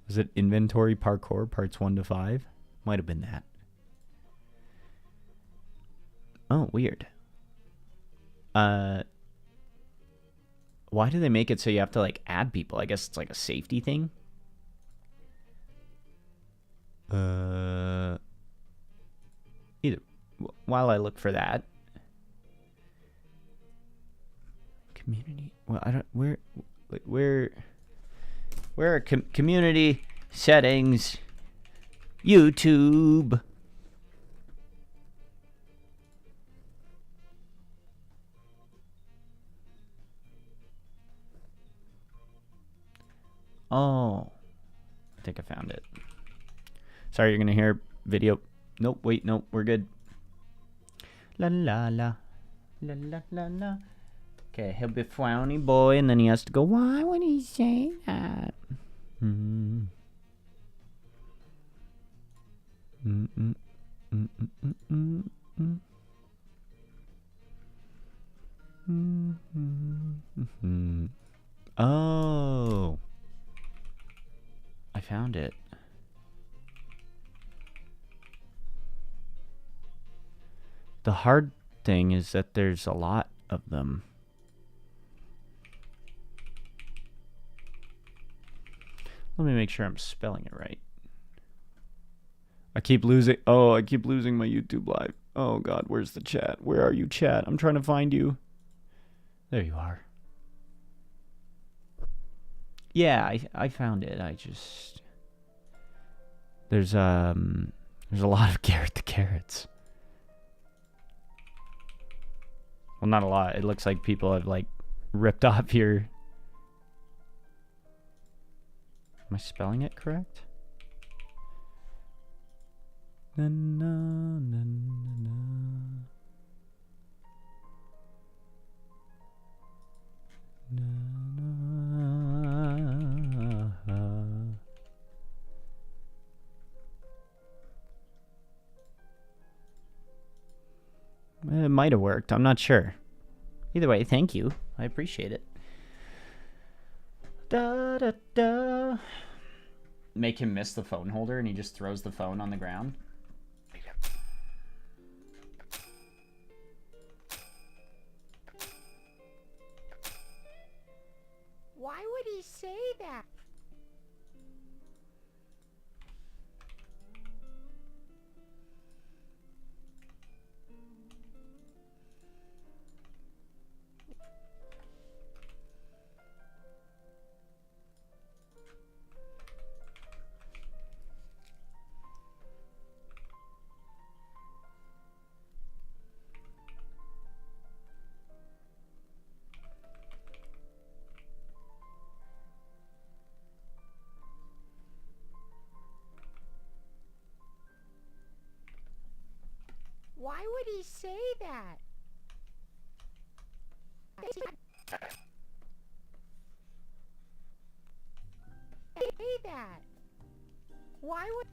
Was it Inventory Parkour parts 1 to 5? Might have been that. Oh, weird. Why do they make it so you have to like add people? I guess it's like a safety thing. Either while I look for that. Community. Well, I don't. Where are community settings? YouTube. Oh, I think I found it. Sorry, you're gonna hear video. Nope, wait, nope, we're good. La la la, la la la la. Okay, he'll be a frowny boy, and then he has to go. Why would he say that? Mm. Mm -mm, mm -mm -mm -mm -mm. Mm -hmm. -hmm. Oh, I found it. The hard thing is that there's a lot of them. Let me make sure I'm spelling it right. I keep losing. Oh, I keep losing my YouTube live. Oh God, where's the chat? Where are you, chat? I'm trying to find you. There you are. Yeah, I found it. I just there's a lot of Garrett the Carrots. Well, not a lot. It looks like people have like ripped off your. Am I spelling it correct? Na, na, na, na, na. It might have worked. I'm not sure. Either way, thank you. I appreciate it. Da, da, da. Make him miss the phone holder and he just throws the phone on the ground. Why would he say that? Why would he say that? Say that. Why would...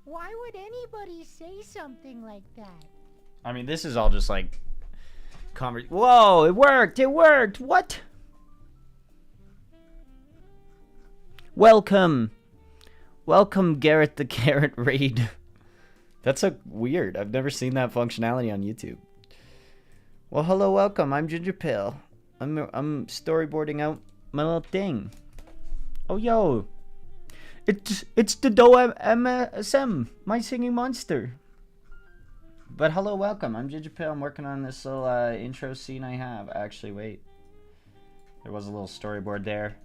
Why would anybody say something like that? I mean, this is all just like Whoa, it worked! It worked! What? Welcome! Welcome, Garrett the Carrot Raid. That's so weird. I've never seen that functionality on YouTube. Well, hello, welcome. I'm GingerPale. I'm storyboarding out my little thing. Oh, yo. It's the MSM, my singing monster. But hello, welcome. I'm GingerPale. I'm working on this little intro scene I have. Actually, wait. There was a little storyboard there.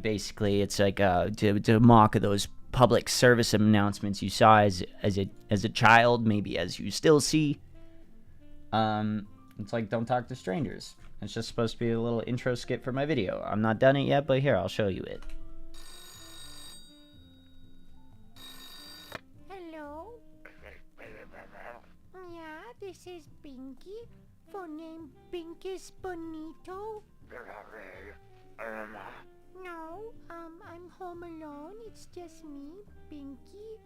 Basically, it's like to mock of those public service announcements you saw as a child, maybe as you still see. It's like Don't Talk to Strangers. It's just supposed to be a little intro skit for my video. I'm not done it yet, but here, I'll show you it. Hello? Yeah, this is Pinky. For name Pinky's Bonito. No, I'm home alone. It's just me, Pinky.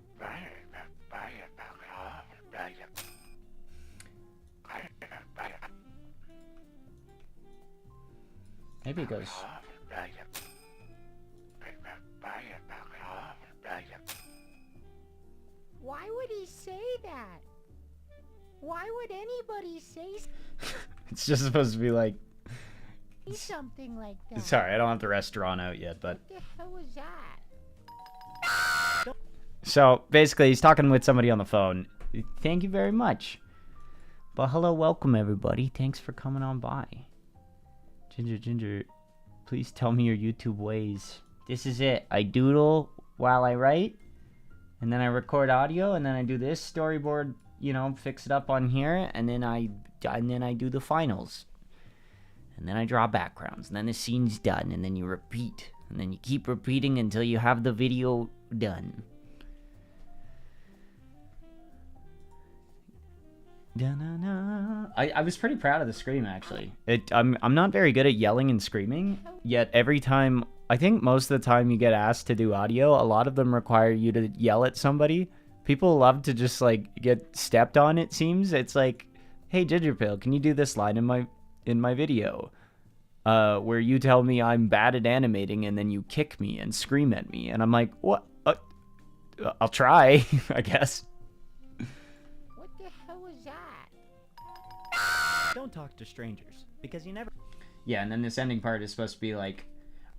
Maybe it goes. Why would he say that? Why would anybody say It's just supposed to be like, something like that? sorry, I don't have the restaurant out yet, but. What the hell was that? So basically, he's talking with somebody on the phone. Thank you very much. But hello, welcome everybody. Thanks for coming on by. Ginger, please tell me your YouTube ways. This is it. I doodle while I write, and then I record audio, and then I do this storyboard, you know, fix it up on here, and then I do the finals. And then I draw backgrounds, and then the scene's done, and then you repeat, and then you keep repeating until you have the video done. I was pretty proud of the scream, actually. I'm not very good at yelling and screaming, yet every time, I think most of the time you get asked to do audio, a lot of them require you to yell at somebody. People love to just, like, get stepped on, it seems. It's like, hey, GingerPale, can you do this line in my video? Where you tell me I'm bad at animating, and then you kick me and scream at me. And I'm like, what? I'll try, I guess. What the hell was that? Don't talk to strangers, because you never... Yeah, and then this ending part is supposed to be like,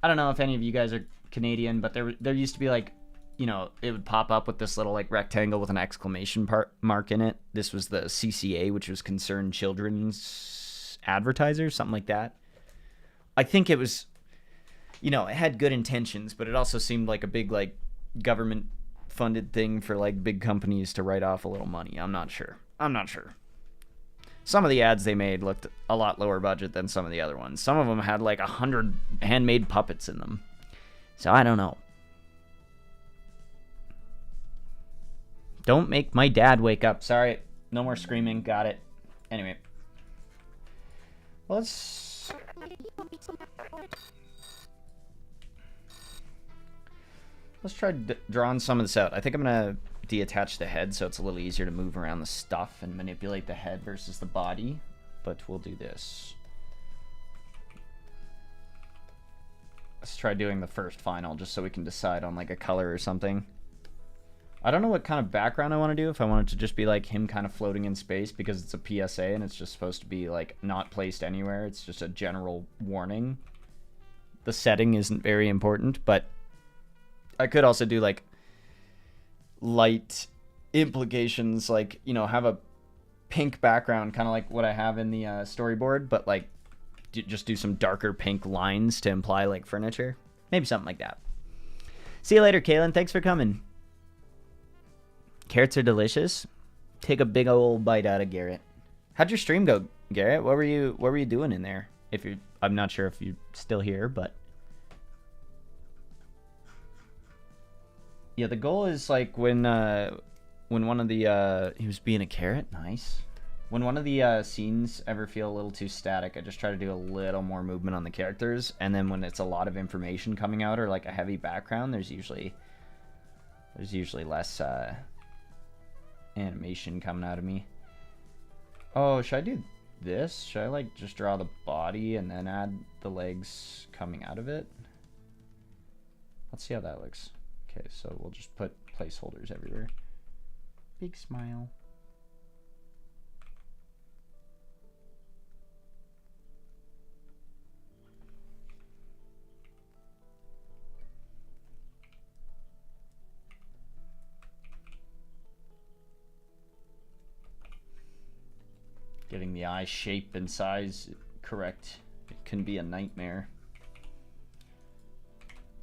I don't know if any of you guys are Canadian, but there used to be like, you know, it would pop up with this little like rectangle with an exclamation mark in it. This was the CCA, which was Concerned Children's Advertisers, something like that. I think it was, you know, it had good intentions, but it also seemed like a big like government funded thing for like big companies to write off a little money. I'm not sure. Some of the ads they made looked a lot lower budget than some of the other ones. Some of them had like 100 handmade puppets in them. So I don't know. Don't make my dad wake up. Sorry. No more screaming. Got it. Anyway. Let's try drawing some of this out. I think I'm going to deattach the head so it's a little easier to move around the stuff and manipulate the head versus the body. But we'll do this. Let's try doing the first final just so we can decide on like a color or something. I don't know what kind of background I want to do. If I want it to just be like him kind of floating in space because it's a PSA and it's just supposed to be like not placed anywhere. It's just a general warning. The setting isn't very important, but I could also do like light implications, like, you know, have a pink background, kind of like what I have in the storyboard, but like just do some darker pink lines to imply like furniture. Maybe something like that. See you later, Kaylin. Thanks for coming. Carrots are delicious. Take a big old bite out of Garrett. How'd your stream go, Garrett? What were you doing in there? I'm not sure if you're still here, but yeah, the goal is like when one of the he was being a carrot, nice. When one of the scenes ever feel a little too static, I just try to do a little more movement on the characters, and then when it's a lot of information coming out or like a heavy background, there's usually less animation coming out of me. Oh, should I do this? Should I like just draw the body and then add the legs coming out of it? Let's see how that looks. Okay, so we'll just put placeholders everywhere. Big smile. Getting the eye shape and size correct, it can be a nightmare.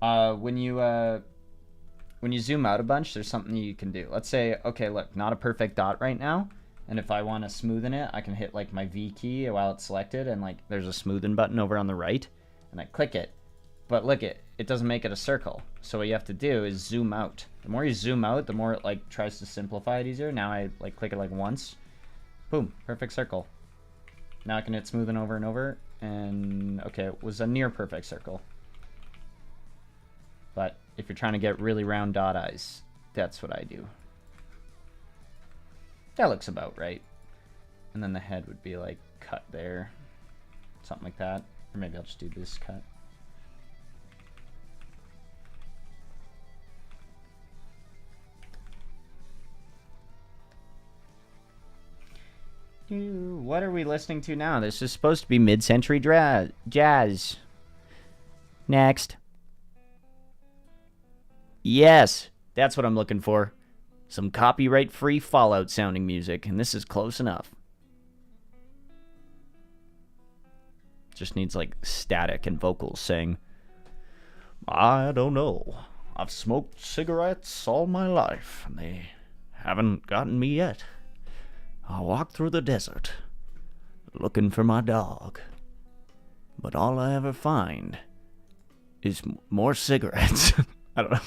When you zoom out a bunch, there's something you can do. Let's say, okay, look, not a perfect dot right now, and if I want to smoothen it, I can hit like my V key while it's selected, and like there's a smoothen button over on the right, and I click it. But look, it doesn't make it a circle. So what you have to do is zoom out. The more you zoom out, the more it like tries to simplify it easier. Now I like click it like once. Boom, perfect circle. Now I can hit smoothen over and over, and okay, it was a near perfect circle. But if you're trying to get really round dot eyes, that's what I do. That looks about right. And then the head would be like cut there, something like that. Or maybe I'll just do this cut. What are we listening to now? This is supposed to be mid-century jazz. Next. Yes, that's what I'm looking for. Some copyright-free Fallout sounding music, and this is close enough. Just needs like static and vocals saying, I don't know. I've smoked cigarettes all my life, and they haven't gotten me yet. I walk through the desert, looking for my dog. But all I ever find is more cigarettes. I don't know.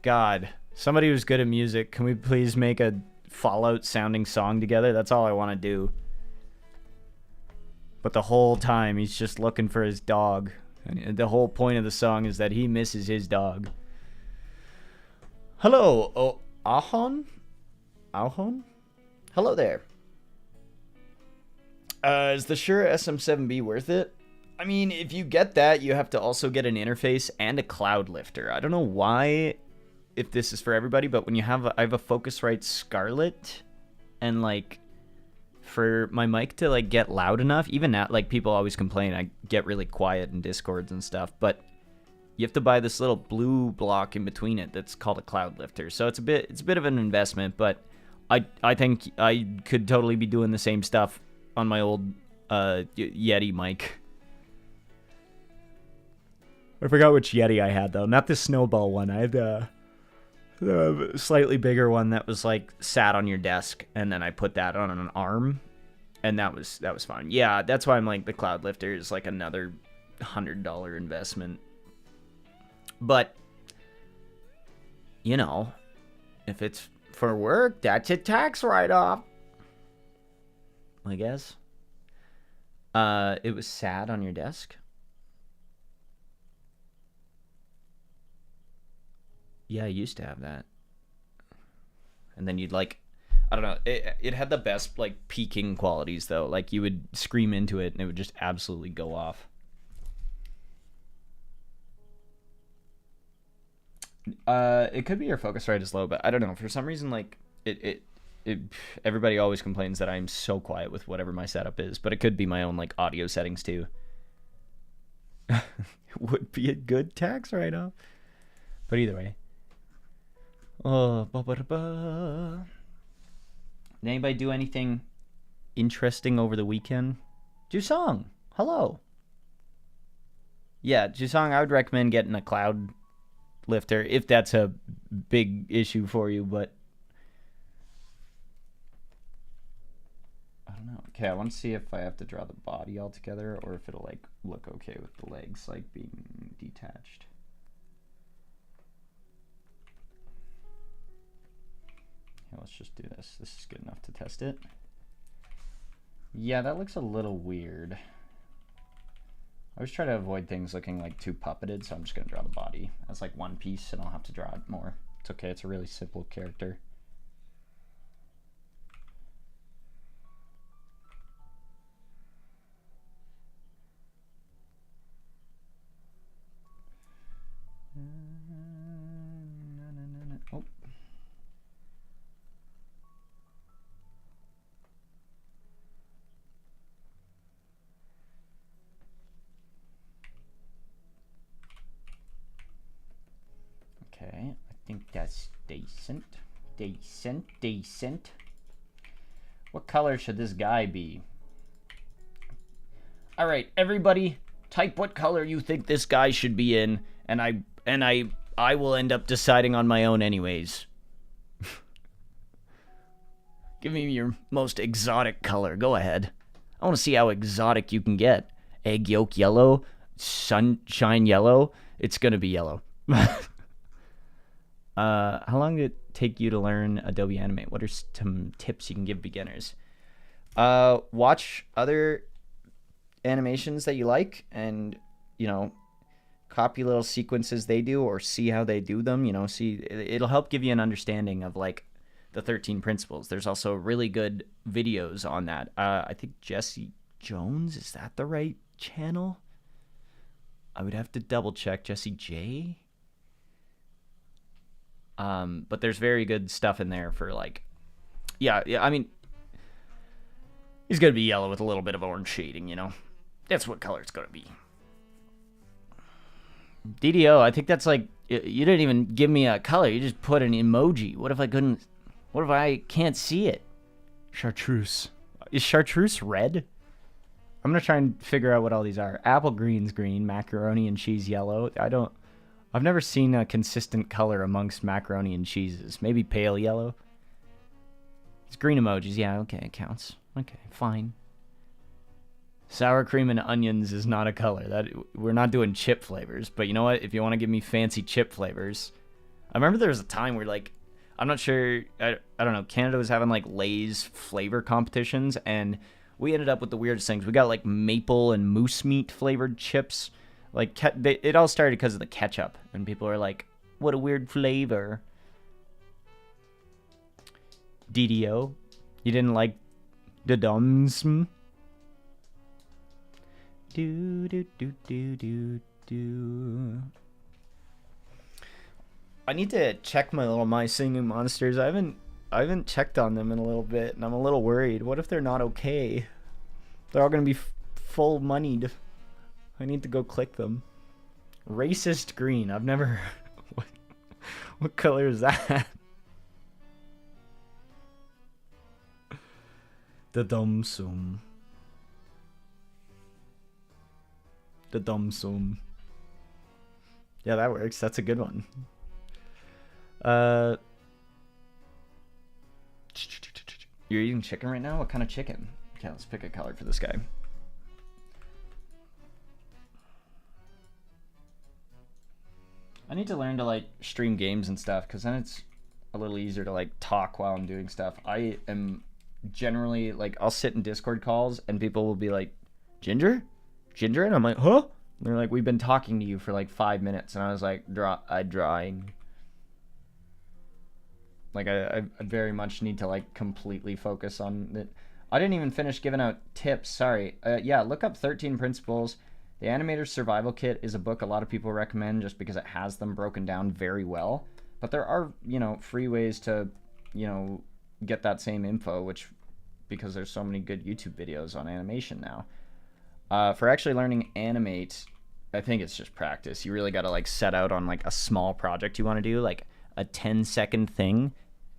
God, somebody who's good at music, can we please make a Fallout sounding song together? That's all I want to do. But the whole time, he's just looking for his dog. And the whole point of the song is that he misses his dog. Hello, Ahon? Ahon? Hello there. Is the Shure SM7B worth it? I mean, if you get that, you have to also get an interface and a cloud lifter. I don't know why, if this is for everybody, but when you have, I have a Focusrite Scarlett, and like, for my mic to like get loud enough, even now, like people always complain I get really quiet in Discords and stuff, but you have to buy this little blue block in between it that's called a cloud lifter. So it's a bit of an investment, but I think I could totally be doing the same stuff on my old Yeti mic. I forgot which Yeti I had though, not the snowball one. I had the slightly bigger one that was like sat on your desk, and then I put that on an arm, and that was fine. Yeah, that's why I'm like the cloud lifter is like another $100 investment. But you know, if it's for work, that's a tax write-off, I guess. It was sat on your desk. Yeah, I used to have that. And then you'd like, I don't know, it had the best like peaking qualities though. Like you would scream into it and it would just absolutely go off. It could be your Focusrite is low, but I don't know. For some reason, like it everybody always complains that I'm so quiet with whatever my setup is, but it could be my own like audio settings too. It would be a good tax write-off. But either way. Did anybody do anything interesting over the weekend? Jusong, hello. Yeah, Jusong, I would recommend getting a cloud lifter if that's a big issue for you, but I don't know. Okay, I want to see if I have to draw the body all together or if it'll like look okay with the legs like being detached. Yeah, let's just do this. This is good enough to test it. Yeah, that looks a little weird. I always try to avoid things looking like too puppeted, so I'm just going to draw the body as like one piece, and I'll have to draw it more. It's okay, it's a really simple character. Oh. Okay, I think that's decent. Decent. What color should this guy be? Alright, everybody, type what color you think this guy should be in, and I will end up deciding on my own anyways. Give me your most exotic color. Go ahead. I want to see how exotic you can get. Egg yolk yellow? Sunshine yellow? It's gonna be yellow. How long did it take you to learn Adobe Animate? What are some tips you can give beginners? Watch other animations that you like and, you know, copy little sequences they do or see how they do them. You know, see, it'll help give you an understanding of, like, the 13 principles. There's also really good videos on that. I think Jesse Jones, is that the right channel? I would have to double check. Jesse J? But there's very good stuff in there for like Yeah, I mean, he's gonna be yellow with a little bit of orange shading, you know? That's what color it's gonna be. DDO, I think that's like, you didn't even give me a color, you just put an emoji. What if I can't see it? Chartreuse. Is chartreuse red? I'm gonna try and figure out what all these are. Apple green's green, macaroni and cheese yellow. I've never seen a consistent color amongst macaroni and cheeses. Maybe pale yellow. It's green emojis. Yeah, okay, it counts. Okay, fine. Sour cream and onions is not a color. We're not doing chip flavors. But you know what? If you want to give me fancy chip flavors, I remember there was a time where like, I'm not sure. I don't know. Canada was having like Lay's flavor competitions, and we ended up with the weirdest things. We got like maple and moose meat flavored chips. Like it all started because of the ketchup, and people are like, "What a weird flavor." DDO, you didn't like the dumbs? Do do do do do do. I need to check my little My Singing Monsters. I haven't checked on them in a little bit, and I'm a little worried. What if they're not okay? They're all gonna be full moneyed. I need to go click them. Racist green. I've never. What color is that? The dum sum. The dum sum. Yeah, that works. That's a good one. You're eating chicken right now? What kind of chicken? Okay, let's pick a color for this guy. I need to learn to like stream games and stuff, because then it's a little easier to like talk while I'm doing stuff. I am generally like, I'll sit in Discord calls and people will be like, Ginger? And I'm like, huh? And they're like, we've been talking to you for like 5 minutes, and I was like, drawing. Like I very much need to like completely focus on it. I didn't even finish giving out tips. Sorry. Yeah, look up 13 Principles. The Animator's Survival Kit is a book a lot of people recommend just because it has them broken down very well. But there are, you know, free ways to, you know, get that same info, which, because there's so many good YouTube videos on animation now. For actually learning Animate, I think it's just practice. You really got to like set out on like a small project you want to do, like a 10-second thing,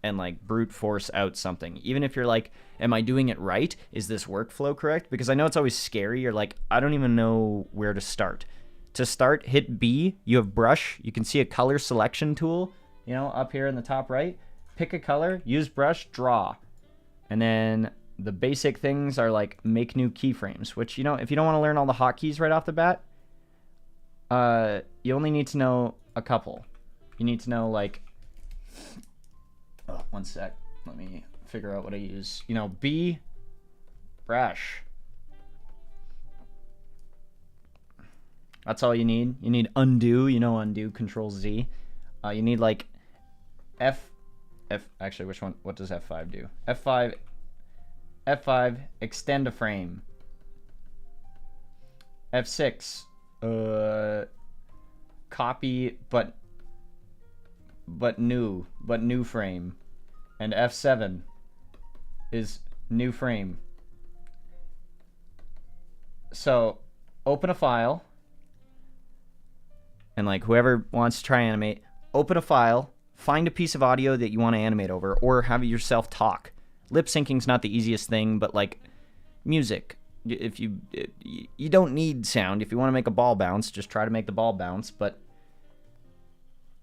and like brute force out something. Even if you're like, am I doing it right? Is this workflow correct? Because I know it's always scary. You're like, I don't even know where to start. To start, hit B. You have brush. You can see a color selection tool, you know, up here in the top right. Pick a color, use brush, draw. And then the basic things are like make new keyframes, which, you know, if you don't want to learn all the hotkeys right off the bat, you only need to know a couple. You need to know like, oh, one sec. Let me figure out what I use. You know, B, brush. That's all you need. You need undo. You know, undo, Control Z. You need like F. Actually, which one? What does F5 do? F5, extend a frame. F6, copy, but new frame. And F7 is new frame. So open a file, and like whoever wants to try animate, open a file, find a piece of audio that you want to animate over, or have it yourself talk. Lip syncing's not the easiest thing, but like music, if you don't need sound. If you want to make a ball bounce, just try to make the ball bounce, but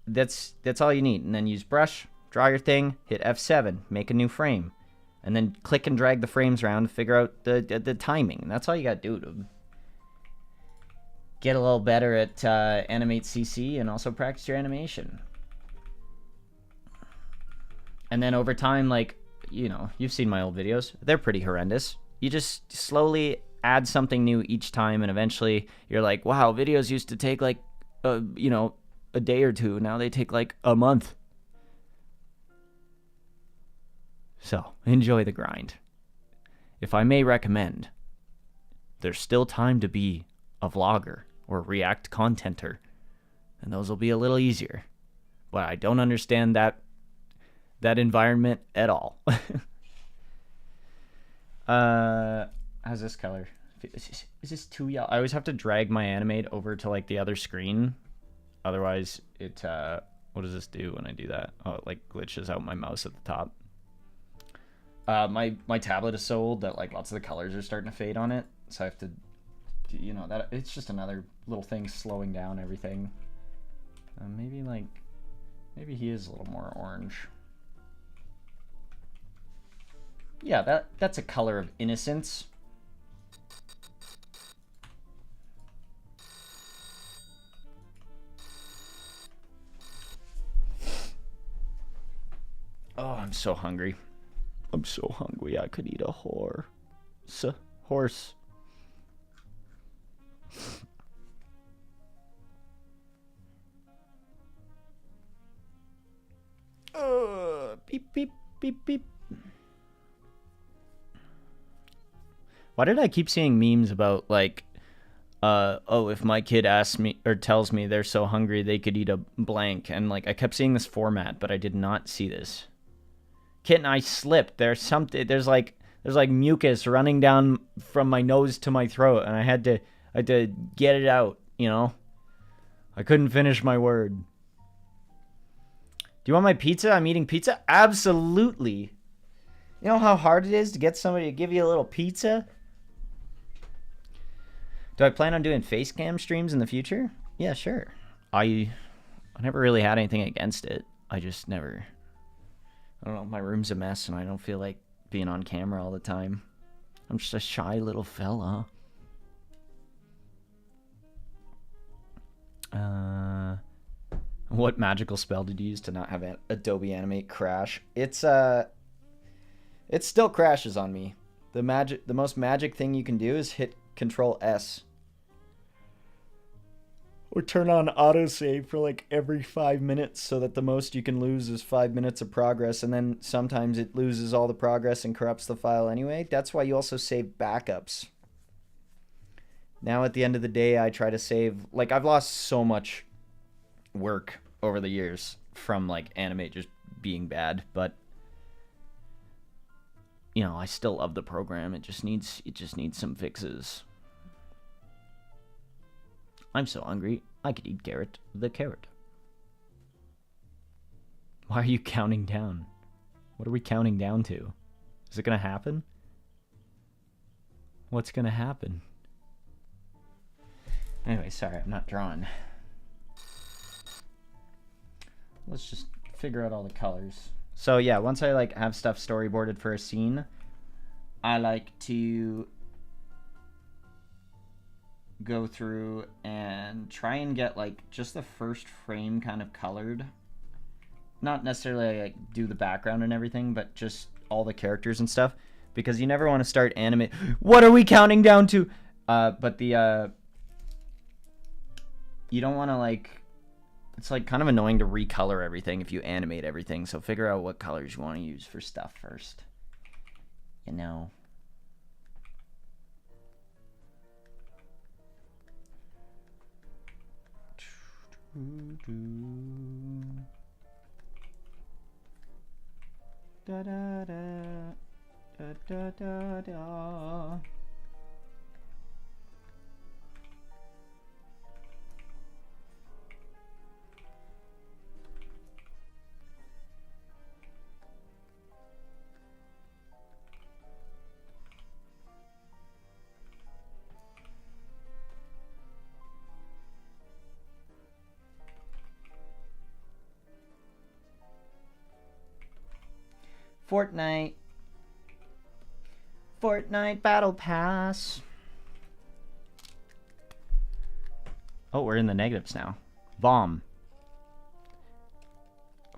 that's all you need. And then use brush, draw your thing, hit F7, make a new frame, and then click and drag the frames around to figure out the timing. And that's all you gotta do to get a little better at Animate CC and also practice your animation. And then over time, like, you know, you've seen my old videos. They're pretty horrendous. You just slowly add something new each time, and eventually you're like, wow, videos used to take like, you know, a day or two. Now they take like a month. So, enjoy the grind. If I may recommend, there's still time to be a vlogger or React contenter, and those will be a little easier. But I don't understand that environment at all. How's this color? Is this too yellow? I always have to drag my animate over to like the other screen. Otherwise, it, what does this do when I do that? Oh, it like glitches out my mouse at the top. My tablet is so old that like lots of the colors are starting to fade on it. So I have to, you know, that it's just another little thing slowing down everything. Maybe he is a little more orange. Yeah, that's a color of innocence. Oh, I'm so hungry. I'm so hungry. I could eat a horse. Beep, beep, beep, beep. Why did I keep seeing memes about, like, oh, if my kid asks me or tells me they're so hungry they could eat a blank, and, like, I kept seeing this format, but I did not see this. Kitten, I slipped. There's like mucus running down from my nose to my throat, and I had to get it out, you know? I couldn't finish my word. Do you want my pizza? I'm eating pizza? Absolutely. You know how hard it is to get somebody to give you a little pizza? Do I plan on doing face cam streams in the future? Yeah, sure. I never really had anything against it. I just never... I don't know, my room's a mess and I don't feel like being on camera all the time. I'm just a shy little fella. What magical spell did you use to not have Adobe Animate crash? It still crashes on me. The most magic thing you can do is hit Control S. Or turn on autosave for like every 5 minutes so that the most you can lose is 5 minutes of progress, and then sometimes it loses all the progress and corrupts the file anyway. That's why you also save backups. Now at the end of the day, I try to save... Like, I've lost so much work over the years from like Animate just being bad, but you know, I still love the program. It just needs some fixes. I'm so hungry, I could eat Garrett the carrot. Why are you counting down? What are we counting down to? Is it gonna happen? What's gonna happen? Anyway, sorry, I'm not drawing. Let's just figure out all the colors. So yeah, once I like have stuff storyboarded for a scene, I like to go through and try and get like just the first frame kind of colored. Not necessarily like do the background and everything, but just all the characters and stuff, because you never want to start animate. What are we counting down to? But the you don't want to like, it's like kind of annoying to recolor everything if you animate everything, so figure out what colors you want to use for stuff first. You know. Da da da da da da da. Fortnite Battle Pass. Oh, we're in the negatives now. Bomb.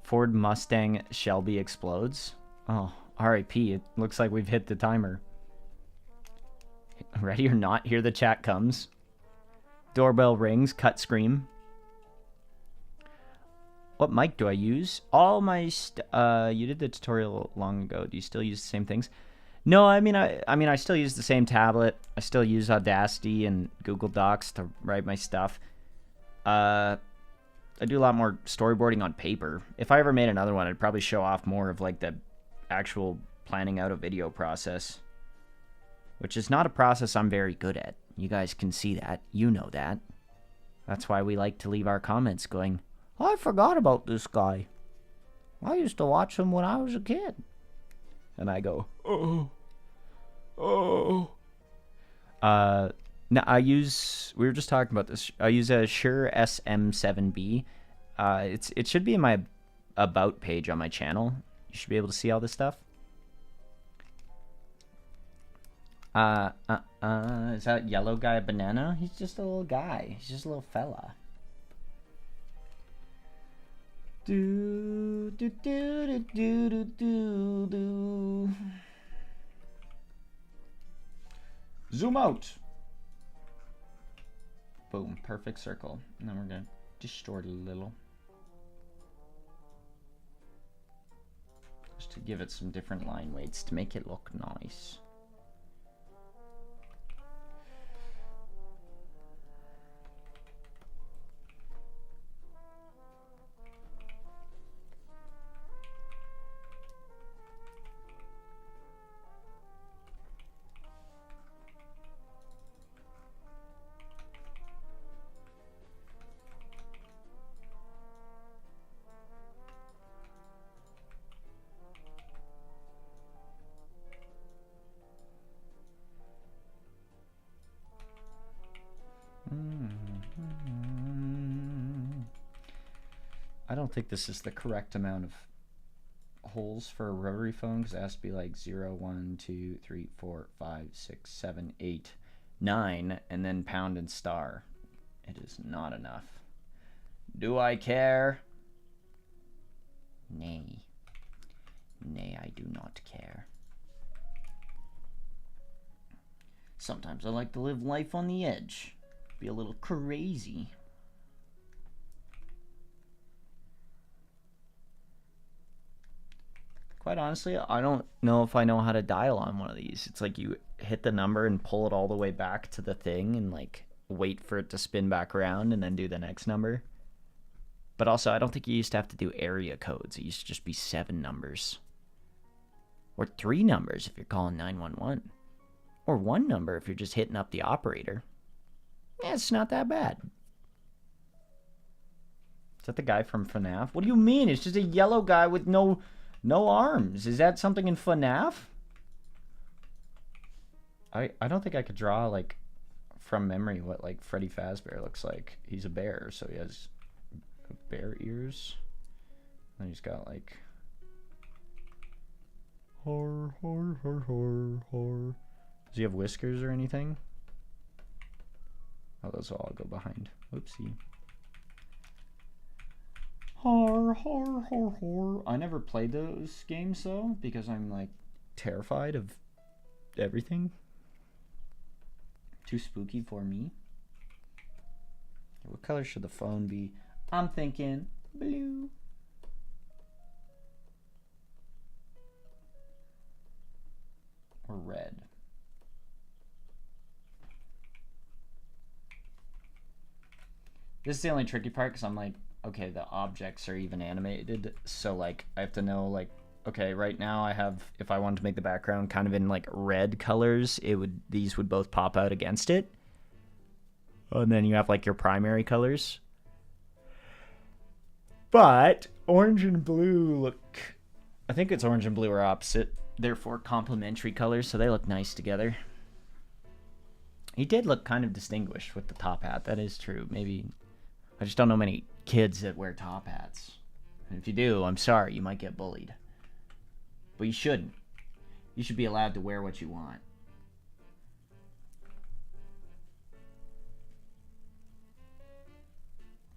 Ford Mustang Shelby explodes. Oh, R.I.P. It looks like we've hit the timer. Ready or not, here the chat comes. Doorbell rings, cut scream. What mic do I use? All my you did the tutorial long ago. Do you still use the same things? No, I mean I still use the same tablet. I still use Audacity and Google Docs to write my stuff. I do a lot more storyboarding on paper. If I ever made another one, I'd probably show off more of like the actual planning out a video process. which is not a process I'm very good at. You guys can see that. You know that. That's why we like to leave our comments going, I forgot about this guy. I used to watch him when I was a kid. And I go, oh. Now we were just talking about this. I use a Shure SM7B. It should be in my about page on my channel. You should be able to see all this stuff. Is that yellow guy a banana? He's just a little guy. He's just a little fella. Do do do do do do do. Zoom out. Boom, perfect circle. And then we're gonna distort it a little. Just to give it some different line weights to make it look nice. I don't think this is the correct amount of holes for a rotary phone because it has to be like 0, 1, 2, 3, 4, 5, 6, 7, 8, 9, and then pound and star. It is not enough. Do I care? Nay. Nay, I do not care. Sometimes I like to live life on the edge. Be a little crazy. Quite honestly, I don't know if I know how to dial on one of these. It's like you hit the number and pull it all the way back to the thing and like wait for it to spin back around and then do the next number. But also, I don't think you used to have to do area codes. It used to just be 7 numbers. Or 3 numbers if you're calling 911. Or 1 number if you're just hitting up the operator. Yeah, it's not that bad. Is that the guy from FNAF? What do you mean? It's just a yellow guy with no arms. Is that something in FNAF? I don't think I could draw, like, from memory what, like, Freddy Fazbear looks like. He's a bear, so he has bear ears. And he's got, like... Hor, hor, hor, hor, hor. Does he have whiskers or anything? Oh, those will all go behind. Whoopsie. Hor, hor, hor, hor. I never played those games, though, because I'm, like, terrified of everything. Too spooky for me. What color should the phone be? I'm thinking blue. Or red. This is the only tricky part because I'm like, okay, the objects are even animated, so like I have to know, like, okay, right now I have, if I wanted to make the background kind of in like red colors, these would both pop out against it. And then you have like your primary colors. But orange and blue look, I think it's orange and blue are opposite, therefore complementary colors, so they look nice together. He did look kind of distinguished with the top hat, that is true. Maybe, I just don't know many kids that wear top hats. And if you do, I'm sorry, you might get bullied. But you shouldn't. You should be allowed to wear what you want.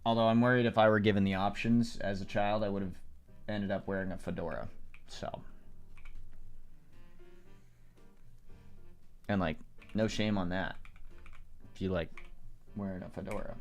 Although I'm worried if I were given the options as a child, I would have ended up wearing a fedora. So. And like, no shame on that. If you like wearing a fedora.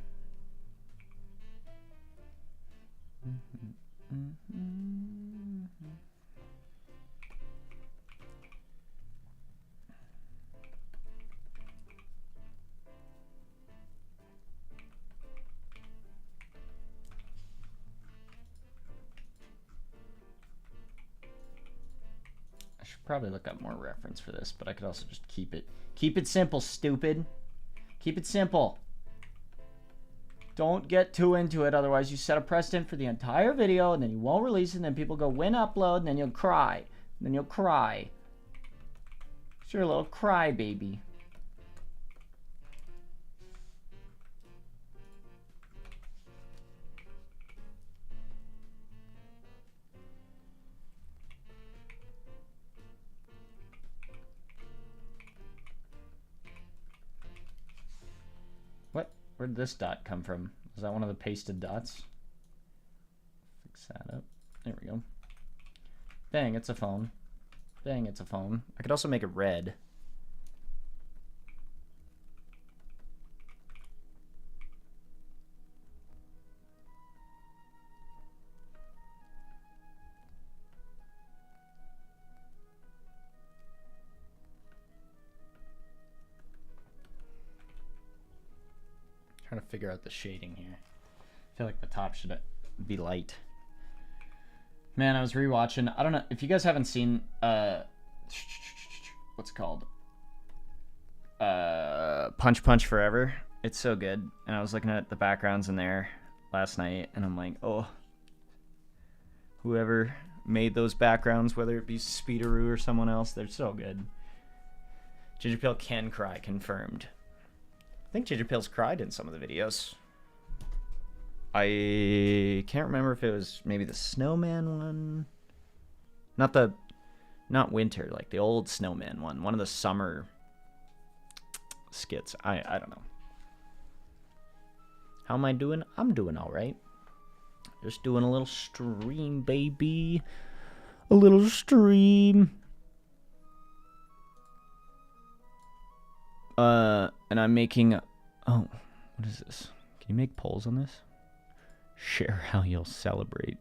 probably look up more reference for this, but I could also just keep it simple, stupid. Keep it simple. Don't get too into it, otherwise you set a precedent for the entire video, and then you won't release it, and then people go, when upload, and then you'll cry. And then you'll cry. You're a little cry baby. What? Where did this dot come from? Is that one of the pasted dots? Fix that up. There we go. Dang, it's a phone. Dang, it's a phone. I could also make it red. Trying to figure out the shading here. I feel like the top should be light. Man, I was rewatching. I don't know if you guys haven't seen what's it called? Punch Punch Forever. It's so good. And I was looking at the backgrounds in there last night, and I'm like, oh, whoever made those backgrounds, whether it be Speederoo or someone else, they're so good. GingerPale can cry, confirmed. I think GingerPale's cried in some of the videos. I can't remember if it was maybe the snowman one. Not winter, like the old snowman one. One of the summer skits. I don't know. How am I doing? I'm doing all right. Just doing a little stream, baby. A little stream. And I'm making... Oh, what is this? Can you make polls on this? Share how you'll celebrate.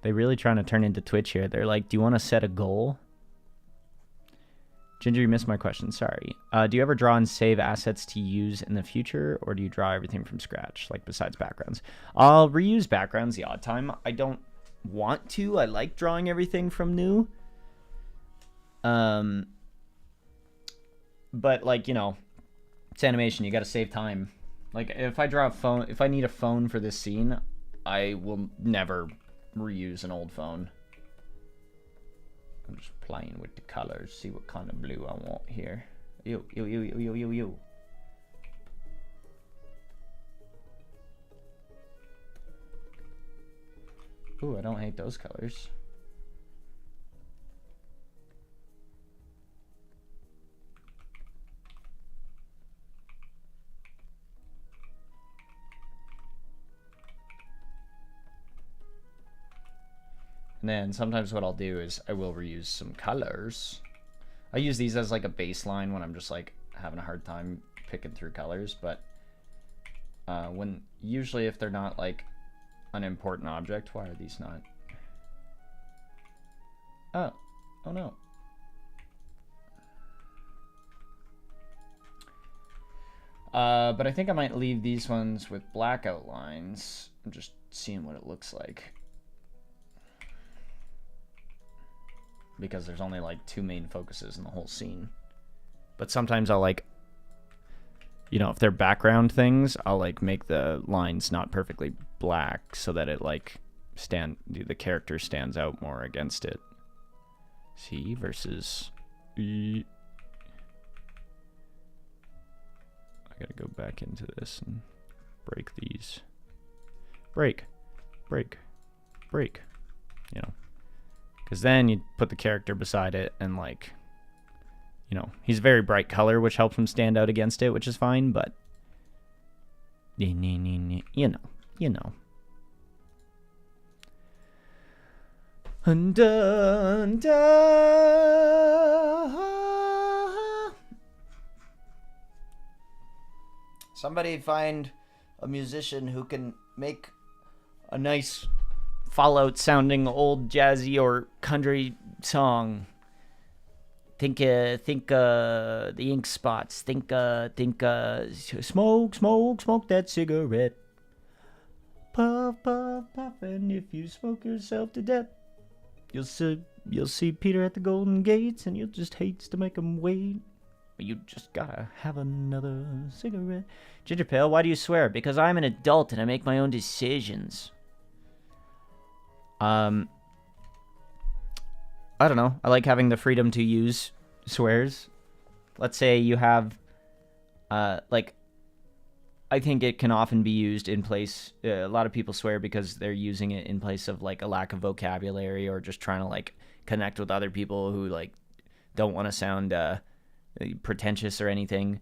They really trying to turn into Twitch here. They're like, do you want to set a goal? Ginger, you missed my question. Sorry. Do you ever draw and save assets to use in the future, or do you draw everything from scratch, like besides backgrounds? I'll reuse backgrounds the odd time. I don't want to. I like drawing everything from new. But like, you know, it's animation. You got to save time. Like if I draw a phone, if I need a phone for this scene, I will never reuse an old phone. I'm just playing with the colors, see what kind of blue I want here. Yo. Ooh, I don't hate those colors. And then sometimes what I'll do is I will reuse some colors. I use these as like a baseline when I'm just like having a hard time picking through colors, but when usually if they're not like an important object, why are these not? Oh no. But I think I might leave these ones with black outlines. I'm just seeing what it looks like. Because there's only like two main focuses in the whole scene. But sometimes I'll like, you know, if they're background things, I'll like make the lines not perfectly black so that it like the character stands out more against it. C versus E. I gotta go back into this and break these. Break. You know. Because then you put the character beside it and like, you know, he's very bright color, which helps him stand out against it, which is fine, but you know. Somebody find a musician who can make a nice Fallout sounding old jazzy or country song. Think the ink spots. Think smoke that cigarette. Puff, and if you smoke yourself to death, you'll You'll see Peter at the Golden Gates, and you'll just hate to make him wait. But you just gotta have another cigarette. GingerPale, why do you swear? Because I'm an adult and I make my own decisions. I don't know. I like having the freedom to use swears. Let's say you have, like, I think it can often be used in place. A lot of people swear because they're using it in place of, like, a lack of vocabulary or just trying to, like, connect with other people who, like, don't want to sound pretentious or anything.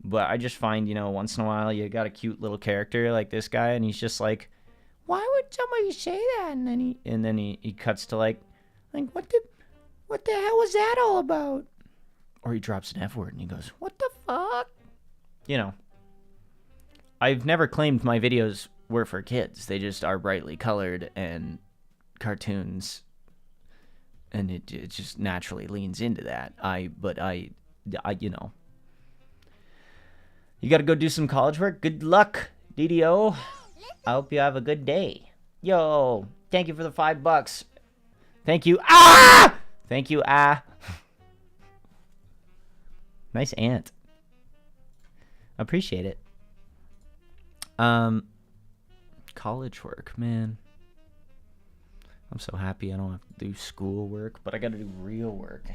But I just find, you know, once in a while you got a cute little character like this guy, and he's just like, why would somebody say that? And then he cuts to like what the hell was that all about? Or he drops an F word and he goes, what the fuck? You know, I've never claimed my videos were for kids. They just are brightly colored and cartoons, and it just naturally leans into that. But I you know, you got to go do some college work. Good luck, DDO. I hope you have a good day. Yo, thank you for the $5. Thank you. Ah! Thank you, Nice ant. Appreciate it. College work, man. I'm so happy I don't have to do school work, but I got to do real work.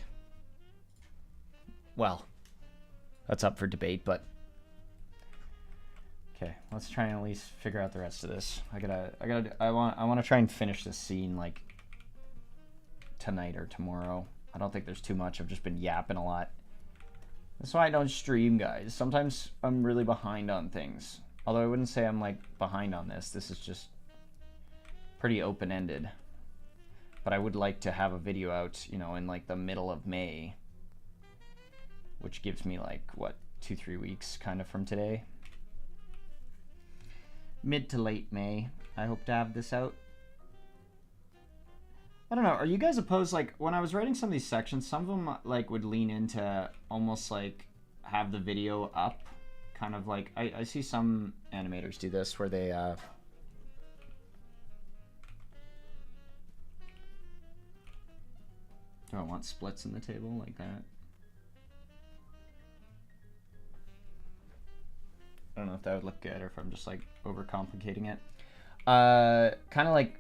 Well, that's up for debate, but okay, let's try and at least figure out the rest of this. I want to try and finish this scene like tonight or tomorrow. I don't think there's too much. I've just been yapping a lot. That's why I don't stream, guys. Sometimes I'm really behind on things. Although I wouldn't say I'm like behind on this. This is just pretty open-ended. But I would like to have a video out, you know, in like the middle of May, which gives me like what, 2-3 weeks kind of from today. Mid to late May, I hope to have this out. I don't know, are you guys opposed, like, when I was writing some of these sections, some of them, like, would lean into almost, like, have the video up, kind of like, I see some animators do this, where they, do I want splits in the table, like that? I don't know if that would look good, or if I'm just, like, overcomplicating it. Kind of like,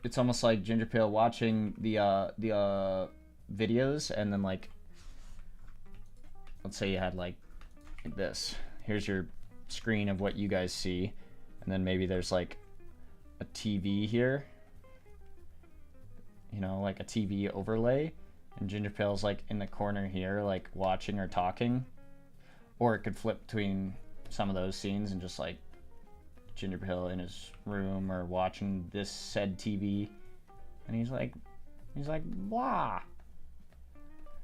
it's almost like GingerPale watching the videos, and then like, let's say you had like this. Here's your screen of what you guys see, and then maybe there's like a TV here, you know, like a TV overlay, and GingerPale's like in the corner here, like watching or talking, or it could flip between some of those scenes and just like GingerPale in his room or watching this said TV, and he's like blah.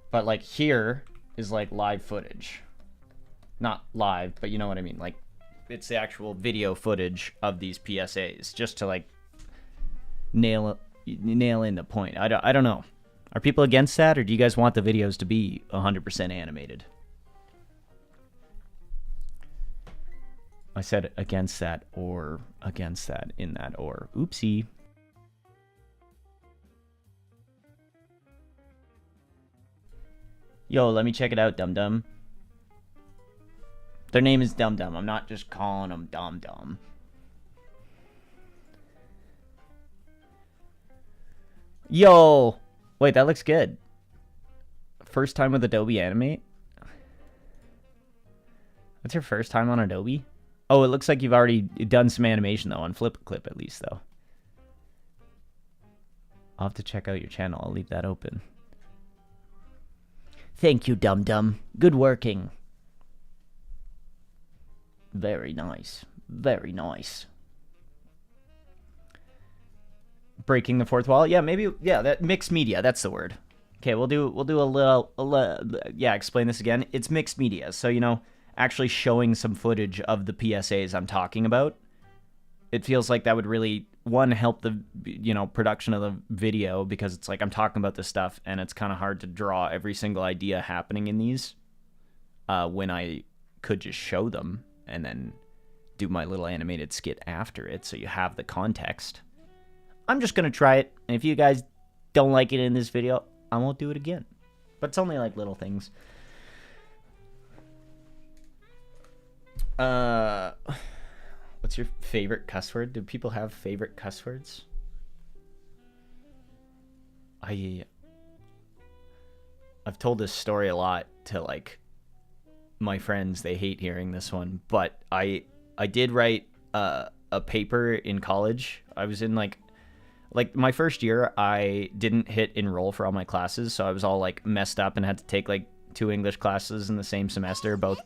But like here is like live footage, not live, but you know what I mean, like it's the actual video footage of these PSAs, just to like nail in the point. I don't know. Are people against that, or do you guys want the videos to be 100% animated? I said against that, or against that, in that, or. Oopsie. Yo, let me check it out, Dum Dum. Their name is Dum Dum. I'm not just calling them Dum Dum. Yo! Wait, that looks good. First time with Adobe Animate? What's your first time on Adobe? Oh, it looks like you've already done some animation, though, on Flip-A-Clip, at least, though. I'll have to check out your channel. I'll leave that open. Thank you, Dum Dum. Good working. Very nice. Very nice. Breaking the fourth wall? Yeah, maybe, yeah, that mixed media, that's the word. Okay, we'll do a little, yeah, explain this again. It's mixed media, so, you know, actually showing some footage of the PSAs I'm talking about, it feels like that would really, one, help the, you know, production of the video, because it's like I'm talking about this stuff and it's kind of hard to draw every single idea happening in these when I could just show them and then do my little animated skit after it, so you have the context. I'm just gonna try it, and if you guys don't like it in this video, I won't do it again. But it's only like little things. What's your favorite cuss word? Do people have favorite cuss words? I've told this story a lot to like my friends. They hate hearing this one, but I did write a paper in college. I was in like my first year, I didn't hit enroll for all my classes, so I was all like messed up and had to take like 2 English classes in the same semester. Both.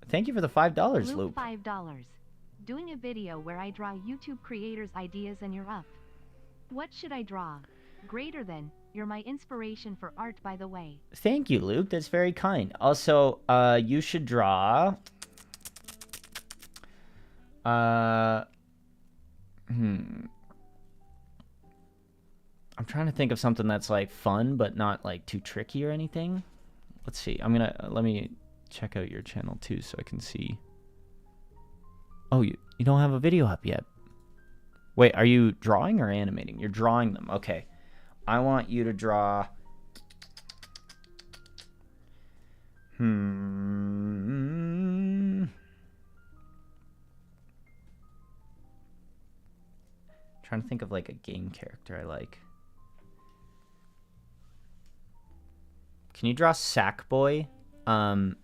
Thank you for the $5, Loop. $5. Doing a video where I draw YouTube creators' ideas and you're up. What should I draw? Greater than. You're my inspiration for art, by the way. Thank you, Luke. That's very kind. Also, you should draw. I'm trying to think of something that's like fun but not like too tricky or anything. Let's see. Let me check out your channel too so I can see. Oh, you don't have a video up yet. Wait, are you drawing or animating? You're drawing them. Okay. I want you to draw. Trying to think of like a game character I like. Can you draw Sackboy? A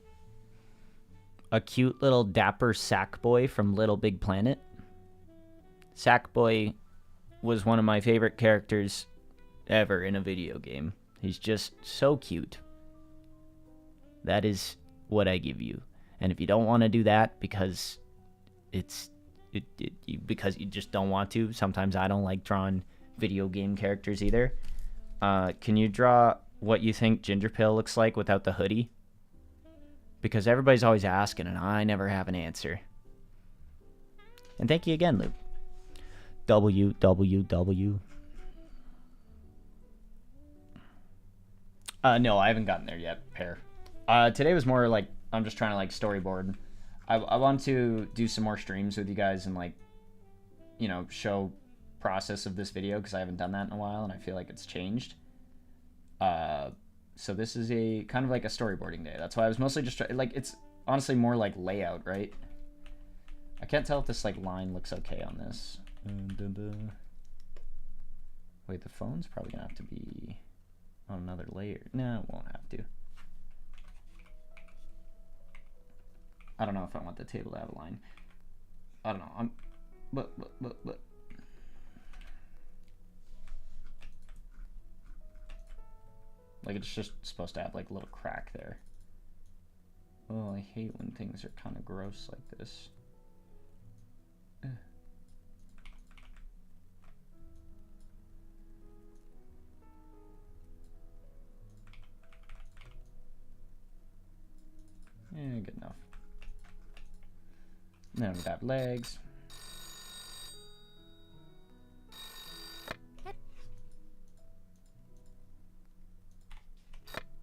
cute little dapper Sackboy from Little Big Planet. Sackboy was one of my favorite characters ever in a video game. He's just so cute. That is what I give you. And if you don't want to do that because because you just don't want to, sometimes I don't like drawing video game characters either. Can you draw what you think GingerPale looks like without the hoodie? Because everybody's always asking and I never have an answer. And thank you again, Luke. WWW. No, I haven't gotten there yet, Pear. Today was more like, I'm just trying to like storyboard. I want to do some more streams with you guys and like, you know, show process of this video because I haven't done that in a while and I feel like it's changed. So this is a kind of like a storyboarding day. That's why I was mostly just like, it's honestly more like layout, right? I can't tell if this like line looks okay on this. Wait, the phone's probably gonna have to be on another layer. No, it won't have to. I don't know if I want the table to have a line. I don't know. But. Like, it's just supposed to have, like, a little crack there. Oh, I hate when things are kind of gross like this. Yeah, good enough. Then we'd have legs.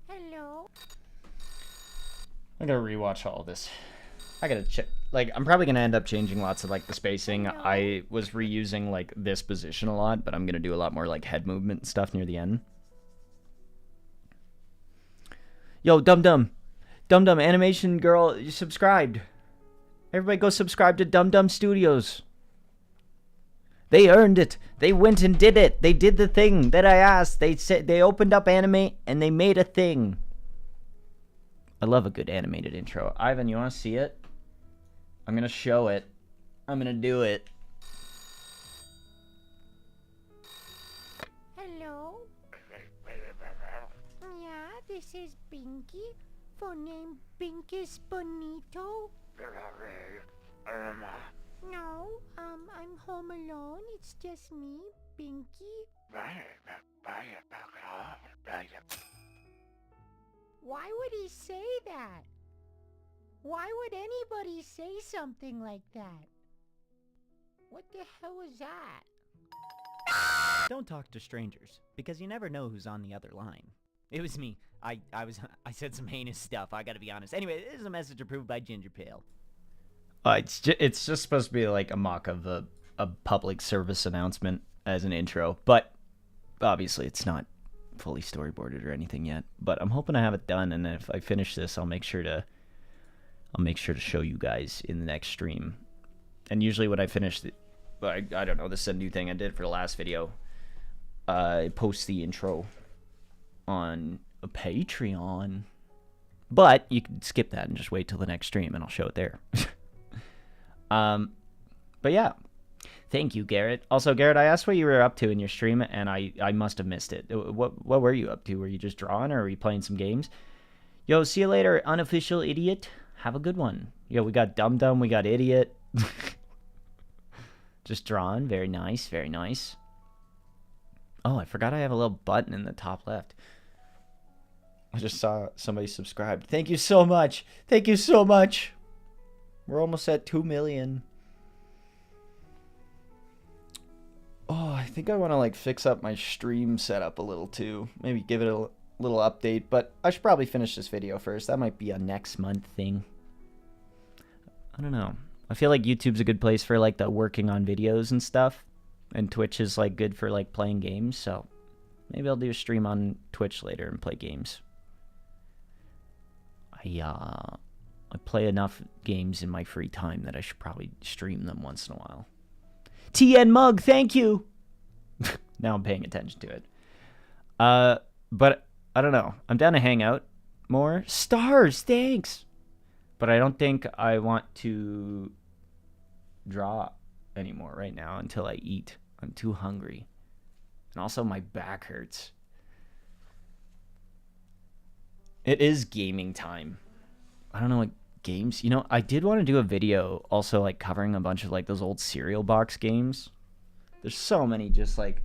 Hello. I gotta rewatch all this. I gotta check. Like, I'm probably gonna end up changing lots of like the spacing. Hello. I was reusing like this position a lot, but I'm gonna do a lot more like head movement and stuff near the end. Yo, Dum Dum Animation Girl, you subscribed. Everybody go subscribe to Dum Dum Studios. They earned it. They went and did it. They did the thing that I asked. They said they opened up Animate and they made a thing. I love a good animated intro. Ivan, you want to see it? I'm going to show it. I'm going to do it. Hello. Yeah, this is Binky. For name Binkus Bonito. No, I'm home alone. It's just me, Binky. Why would he say that? Why would anybody say something like that? What the hell was that? Don't talk to strangers, because you never know who's on the other line. It was me. I said some heinous stuff, I gotta be honest. Anyway, this is a message approved by GingerPale. It's just supposed to be like a mock of a public service announcement as an intro, but obviously it's not fully storyboarded or anything yet, but I'm hoping to have it done, and if I finish this, I'll make sure to show you guys in the next stream. And usually when I finish I don't know, this is a new thing I did for the last video. I post the intro on a Patreon. But you can skip that and just wait till the next stream and I'll show it there. But yeah. Thank you, Garrett. Also, Garrett, I asked what you were up to in your stream, and I must have missed it. What were you up to? Were you just drawing, or were you playing some games? Yo, see you later, unofficial idiot. Have a good one. Yo, we got Dum Dum, we got Idiot. Just drawing. Very nice, very nice. Oh, I forgot I have a little button in the top left. I just saw somebody subscribed. Thank you so much. Thank you so much. We're almost at 2 million. Oh, I think I want to like fix up my stream setup a little too. Maybe give it a little update, but I should probably finish this video first. That might be a next month thing. I don't know. I feel like YouTube's a good place for like the working on videos and stuff, and Twitch is like good for like playing games, so maybe I'll do a stream on Twitch later and play games. I play enough games in my free time that I should probably stream them once in a while. TN Mug, thank you. Now I'm paying attention to it. But I don't know. I'm down to hang out more. Stars, thanks. But I don't think I want to draw anymore right now until I eat. I'm too hungry. And also my back hurts. It is gaming time. I don't know what games. You know, I did want to do a video also like covering a bunch of like those old cereal box games. There's so many just like,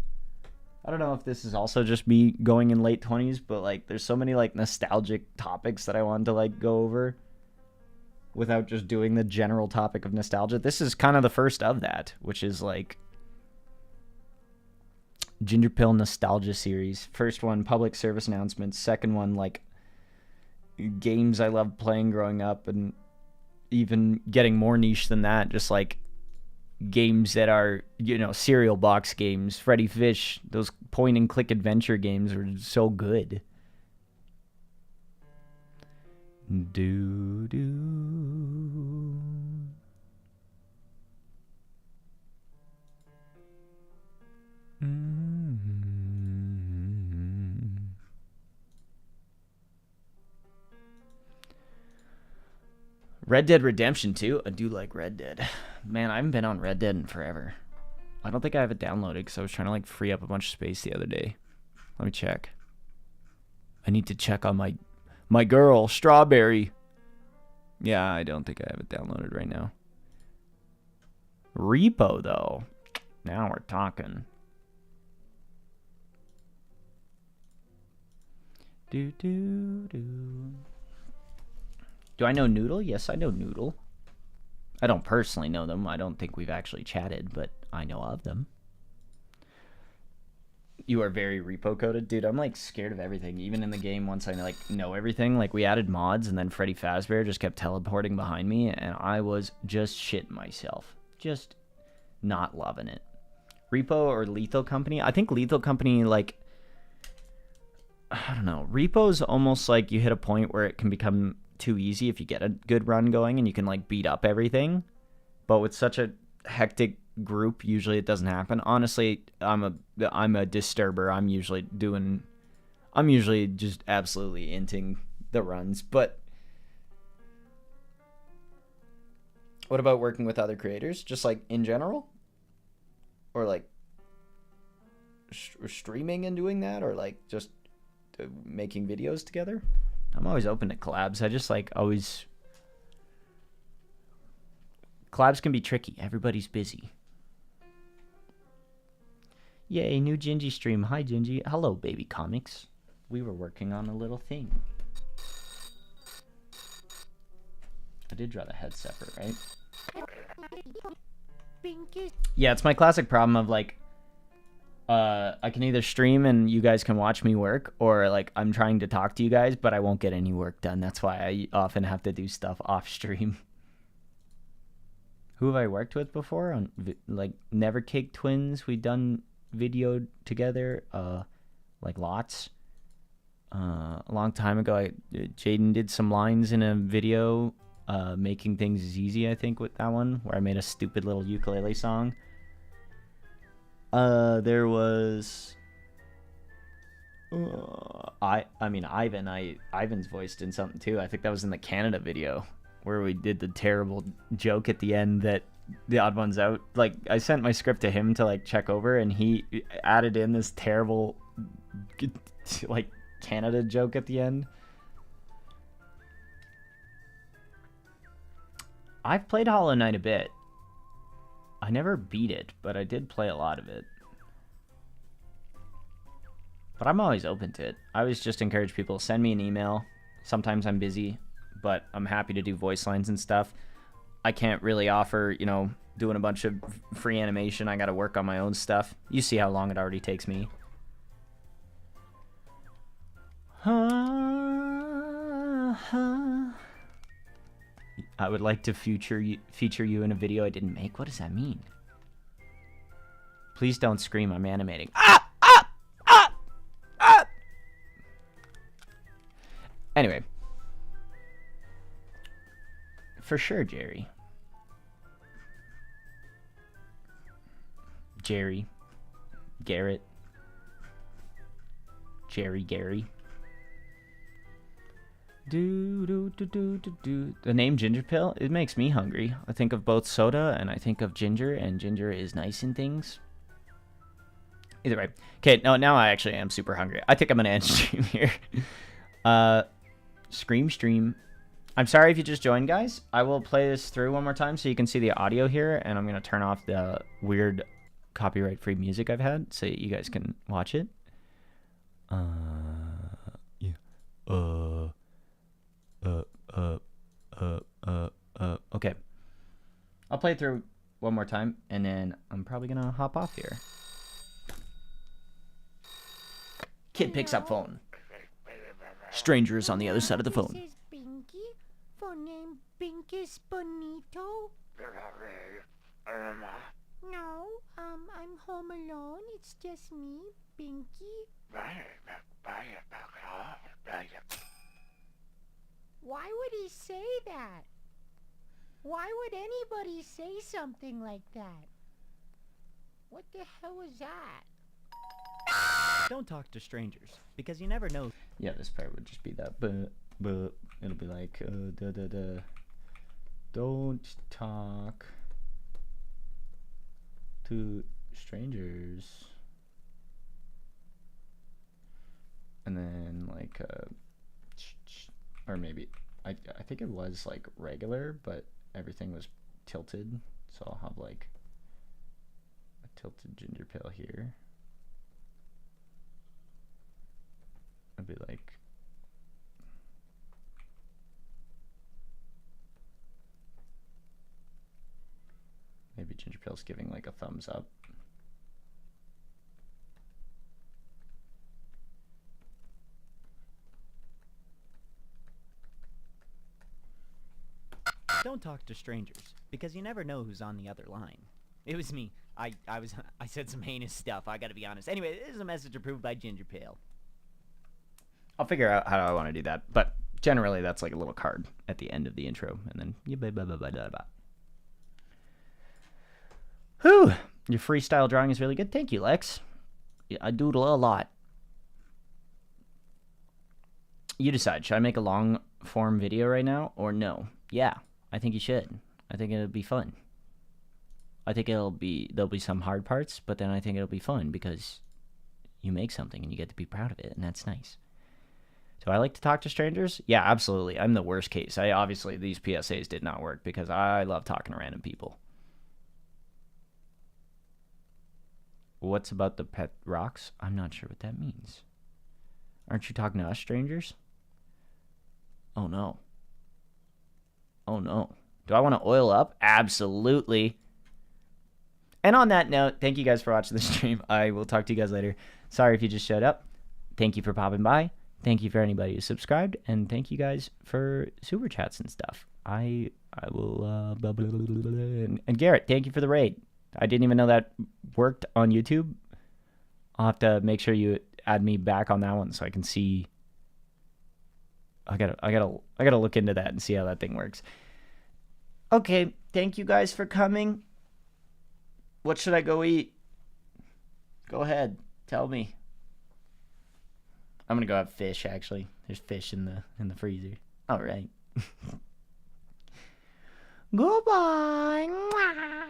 I don't know if this is also just me going in late 20s, but like there's so many like nostalgic topics that I wanted to like go over without just doing the general topic of nostalgia. This is kind of the first of that, which is like GingerPale nostalgia series. First one, public service announcements. Second one, like games I loved playing growing up, and even getting more niche than that, just like games that are, you know, cereal box games. Freddy Fish, those point and click adventure games were so good. Do do. Red Dead Redemption 2? I do like Red Dead. Man, I haven't been on Red Dead in forever. I don't think I have it downloaded because I was trying to like free up a bunch of space the other day. Let me check. I need to check on my girl, Strawberry. Yeah, I don't think I have it downloaded right now. Repo, though. Now we're talking. Do do do. Do I know Noodle? Yes, I know Noodle. I don't personally know them. I don't think we've actually chatted, but I know of them. You are very repo coded? Dude, I'm like scared of everything. Even in the game, once I like know everything, like we added mods and then Freddy Fazbear just kept teleporting behind me and I was just shitting myself. Just not loving it. Repo or Lethal Company? I think Lethal Company, like, I don't know. Repo's almost like you hit a point where it can become too easy if you get a good run going and you can like beat up everything, but with such a hectic group usually it doesn't happen. Honestly, I'm a disturber. I'm usually just absolutely inting the runs. But what about working with other creators, just like in general, or like streaming and doing that, or like just making videos together? I'm always open to collabs. I just like always... Collabs can be tricky. Everybody's busy. Yay, new Gingy stream. Hi, Gingy. Hello, Baby Comics. We were working on a little thing. I did draw the head separate, right? Yeah, it's my classic problem of like, I can either stream and you guys can watch me work, or like I'm trying to talk to you guys, but I won't get any work done. That's why I often have to do stuff off stream. Who have I worked with before? On like Never Cake Twins. We done video together, like lots. A long time ago, Jaden did some lines in a video, Making Things is Easy, I think, with that one, where I made a stupid little ukulele song. There was... Ivan's voiced in something too. I think that was in the Canada video where we did the terrible joke at the end that the odd one's out. Like, I sent my script to him to like check over, and he added in this terrible like Canada joke at the end. I've played Hollow Knight a bit. I never beat it, but I did play a lot of it. But I'm always open to it. I always just encourage people, send me an email. Sometimes I'm busy, but I'm happy to do voice lines and stuff. I can't really offer, you know, doing a bunch of free animation. I got to work on my own stuff. You see how long it already takes me. I would like to feature you in a video I didn't make. What does that mean? Please don't scream. I'm animating. Ah! Anyway. For sure, Jerry. Jerry. Garrett. Jerry Gary. The name GingerPale, it makes me hungry. I think of both soda and I think of ginger, and ginger is nice in things. Either way. Okay, no, now I actually am super hungry. I think I'm gonna end stream here. Scream stream. I'm sorry if you just joined, guys. I will play this through one more time so you can see the audio here, and I'm gonna turn off the weird copyright-free music I've had so you guys can watch it. Okay. I'll play it through one more time, and then I'm probably gonna hop off here. Kid picks up phone. Stranger is on the other side of the phone. This is Binky. For name Binkus Bonito. No, I'm home alone. It's just me, Binky. Why would he say that? Why would anybody say something like that? What the hell was that? Don't talk to strangers, because you never know. Yeah, this part would just be that, but it'll be like, don't talk to strangers. And then like, or maybe, I think it was like regular, but everything was tilted. So I'll have like a tilted GingerPale here. I'd be like, maybe GingerPale's giving like a thumbs up. Don't talk to strangers, because you never know who's on the other line. It was me. I said some heinous stuff, I gotta be honest. Anyway, this is a message approved by GingerPale. I'll figure out how I want to do that, but generally that's like a little card at the end of the intro, and then Whew! Your freestyle drawing is really good. Thank you, Lex. Yeah, I doodle a lot. You decide. Should I make a long form video right now or no? Yeah, I think you should. I think it'll be fun. I think there'll be some hard parts, but then I think it'll be fun because you make something and you get to be proud of it, and that's nice. Do I like to talk to strangers? Yeah, absolutely. I'm the worst case. Obviously, these PSAs did not work because I love talking to random people. What's about the pet rocks? I'm not sure what that means. Aren't you talking to us, strangers? Oh, no. Oh, no. Do I want to oil up? Absolutely. And on that note, thank you guys for watching the stream. I will talk to you guys later. Sorry if you just showed up. Thank you for popping by. Thank you for anybody who subscribed, and thank you guys for super chats and stuff. I will and Garrett, thank you for the raid. I didn't even know that worked on YouTube. I'll have to make sure you add me back on that one so I can see. I gotta look into that and see how that thing works. Okay, thank you guys for coming. What should I go eat? Go ahead, tell me. I'm gonna go have fish. Actually, there's fish in the freezer. All right. Goodbye. Mwah.